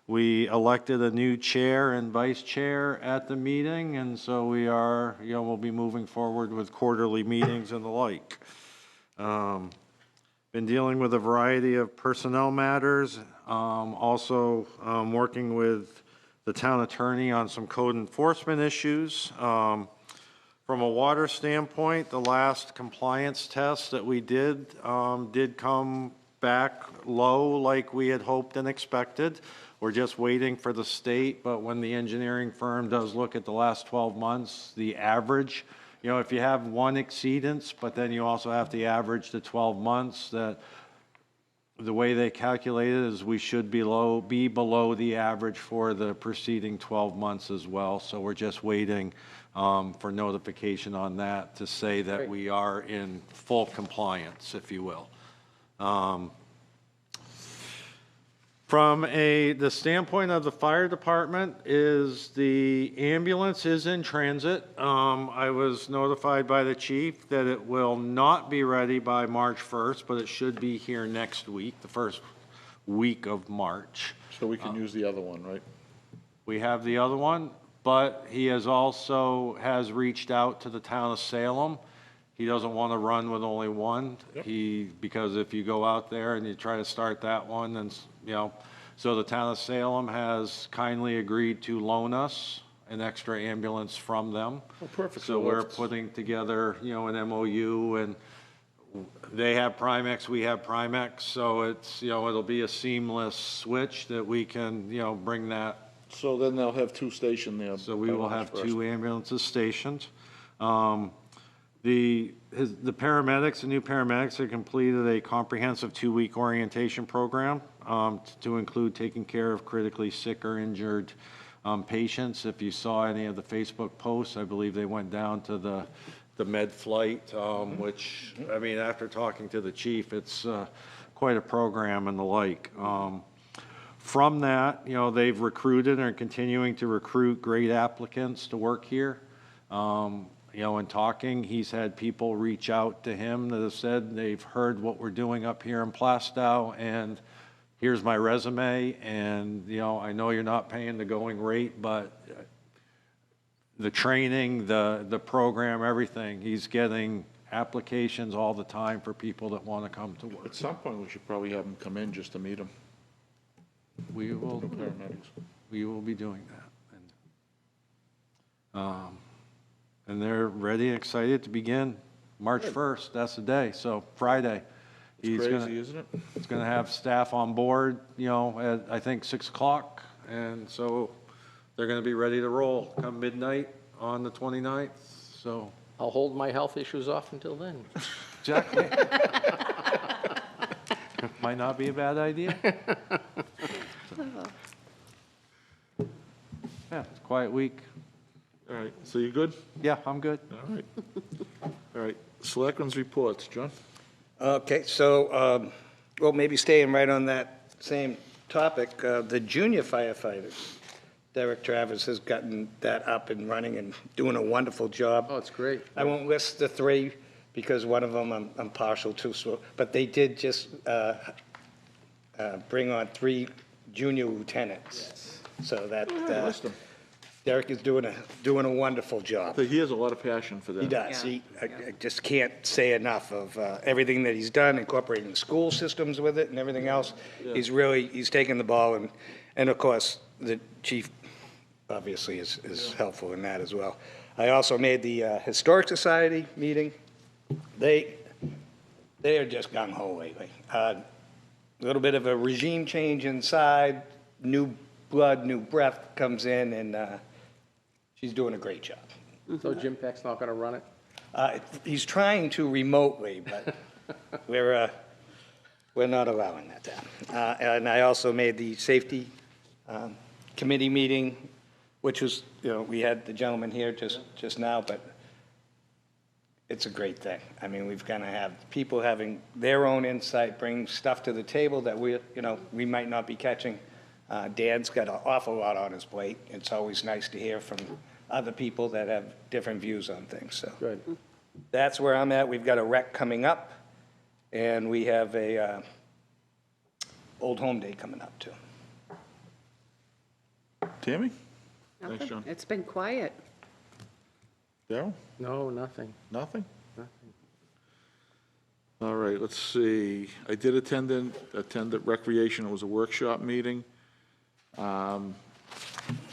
We elected a new chair and vice chair at the meeting, and so we are, we'll be moving forward with quarterly meetings and the like. Been dealing with a variety of personnel matters, also working with the town attorney on some code enforcement issues. From a water standpoint, the last compliance test that we did come back low like we had hoped and expected. We're just waiting for the state, but when the engineering firm does look at the last 12 months, the average, if you have 1 exceedance, but then you also have to average the 12 months, that the way they calculate it is we should be below the average for the preceding 12 months as well. So we're just waiting for notification on that to say that we are in full compliance, if you will. From the standpoint of the fire department, is the ambulance is in transit. I was notified by the chief that it will not be ready by March 1st, but it should be here next week, the first week of March. So we can use the other one, right? We have the other one, but he has reached out to the town of Salem. He doesn't want to run with only one. Because if you go out there and you try to start that one, then, so the town of Salem has kindly agreed to loan us an extra ambulance from them. Oh, perfect. So we're putting together, an MOU, and they have Primex, we have Primex, so it's, it'll be a seamless switch that we can, bring that. So then they'll have 2 stationed there. So we will have 2 ambulances stationed. The paramedics, the new paramedics have completed a comprehensive 2-week orientation program to include taking care of critically sick or injured patients. If you saw any of the Facebook posts, I believe they went down to the med flight, which, I mean, after talking to the chief, it's quite a program and the like. From that, they've recruited and are continuing to recruit great applicants to work here. In talking, he's had people reach out to him that have said they've heard what we're doing up here in Plastow, and here's my resume, and, I know you're not paying the going rate, but the training, the program, everything, he's getting applications all the time for people that want to come to work. At some point, we should probably have them come in just to meet them. We will, Paramedics. we will be doing that. And they're ready and excited to begin March 1st. That's the day. So Friday. It's crazy, isn't it? He's going to have staff on board, at, I think, 6 o'clock. And so they're going to be ready to roll come midnight on the 29th. So. I'll hold my health issues off until then. Exactly. Might not be a bad idea. Yeah, it's a quiet week. All right, so you good? Yeah, I'm good. All right. All right, Selectmen's reports, John? Okay, so, well, maybe staying right on that same topic, the junior firefighters, Derek Travis has gotten that up and running and doing a wonderful job. Oh, it's great. I won't list the 3 because one of them I'm partial to, so, but they did just bring on 3 junior lieutenants. So that, List 'em. Derek is doing a wonderful job. He has a lot of passion for that. He does. I just can't say enough of everything that he's done, incorporating the school systems with it and everything else. He's taken the ball, and of course, the chief obviously is helpful in that as well. I also made the Historic Society meeting. They are just gung-ho lately. A little bit of a regime change inside, new blood, new breath comes in, and she's doing a great job. So Jim Peck's not going to run it? He's trying to remotely, but we're not allowing that to happen. And I also made the Safety Committee meeting, which was, we had the gentleman here just now, but it's a great thing. I mean, we've got to have people having their own insight, bring stuff to the table that we might not be catching. Dan's got an awful lot on his plate. It's always nice to hear from other people that have different views on things, so. Good. That's where I'm at. We've got a rec coming up, and we have a Old Home Day coming up, too. Tammy? Nothing. Thanks, John. It's been quiet. Daryl? No, nothing. Nothing? Nothing. All right, let's see. I did attend the recreation. It was a workshop meeting.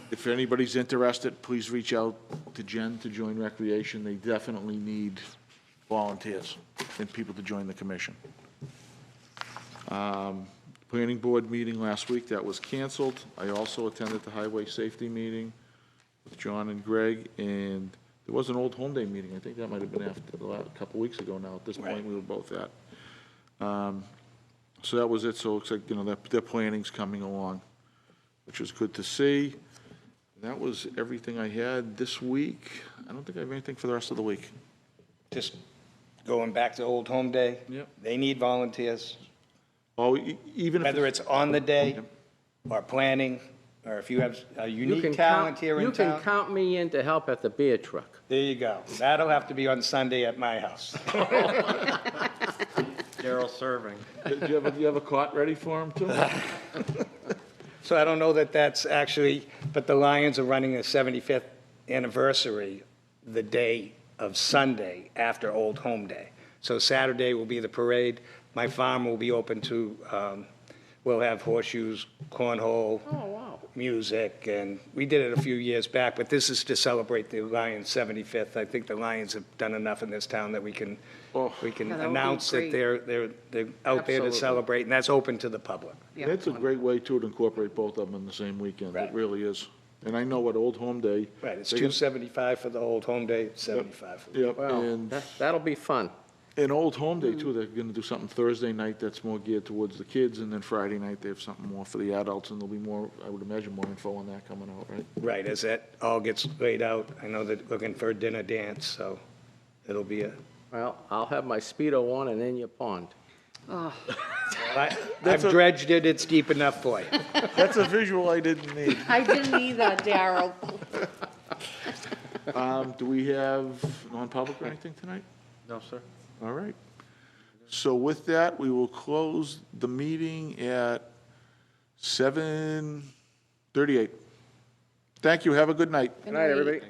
If anybody's interested, please reach out to Jen to join recreation. They definitely need volunteers and people to join the commission. Planning board meeting last week, that was canceled. I also attended the highway safety meeting with John and Greg, and there was an Old Home Day meeting. I think that might have been after a couple weeks ago now. At this point, we were both at. So that was it. So it looks like, their planning's coming along, which is good to see. That was everything I had this week. I don't think I have anything for the rest of the week. Just going back to Old Home Day. Yep. They need volunteers, Oh, even if. whether it's on the day or planning, or if you have a unique talent here in You can town. count me in to help at the beer truck. There you go. That'll have to be on Sunday at my house. Daryl serving. Do you have a cot ready for him, too? So I don't know that that's actually, but the Lions are running a 75th anniversary the day of Sunday after Old Home Day. So Saturday will be the parade. My farm will be open to, we'll have horseshoes, cornhole, music, and we did it a few years back, but this is to celebrate the Lions' 75th. I think the Lions have done enough in this town that we can Yeah, that would be announce that great. they're out there to Absolutely. celebrate, and that's open to the public. Yeah. It's a great way, too, to incorporate both of them in the same weekend. It Right. really is. And I know what Old Home Day. Right, it's they got- $275 for the Old Home Day, $75 for the. Yep, Well, and that'll be fun. Old Home Day, too, they're gonna do something Thursday night that's more geared towards the kids, and then Friday night, they have something more for the adults, and there'll be more, I would imagine, more info on that coming out, right? Right, as that all gets laid out, I know they're looking for a dinner dance, so it'll be a, Well, I'll have my Speedo on and in your pond. I've dredged it, it's deep enough for you. That's a visual I didn't need. I didn't either, Daryl. Do we have non-public or anything tonight? No, sir. All right. So with that, we will close the meeting at 7:38. Thank you. Have a good night. Good night, everybody.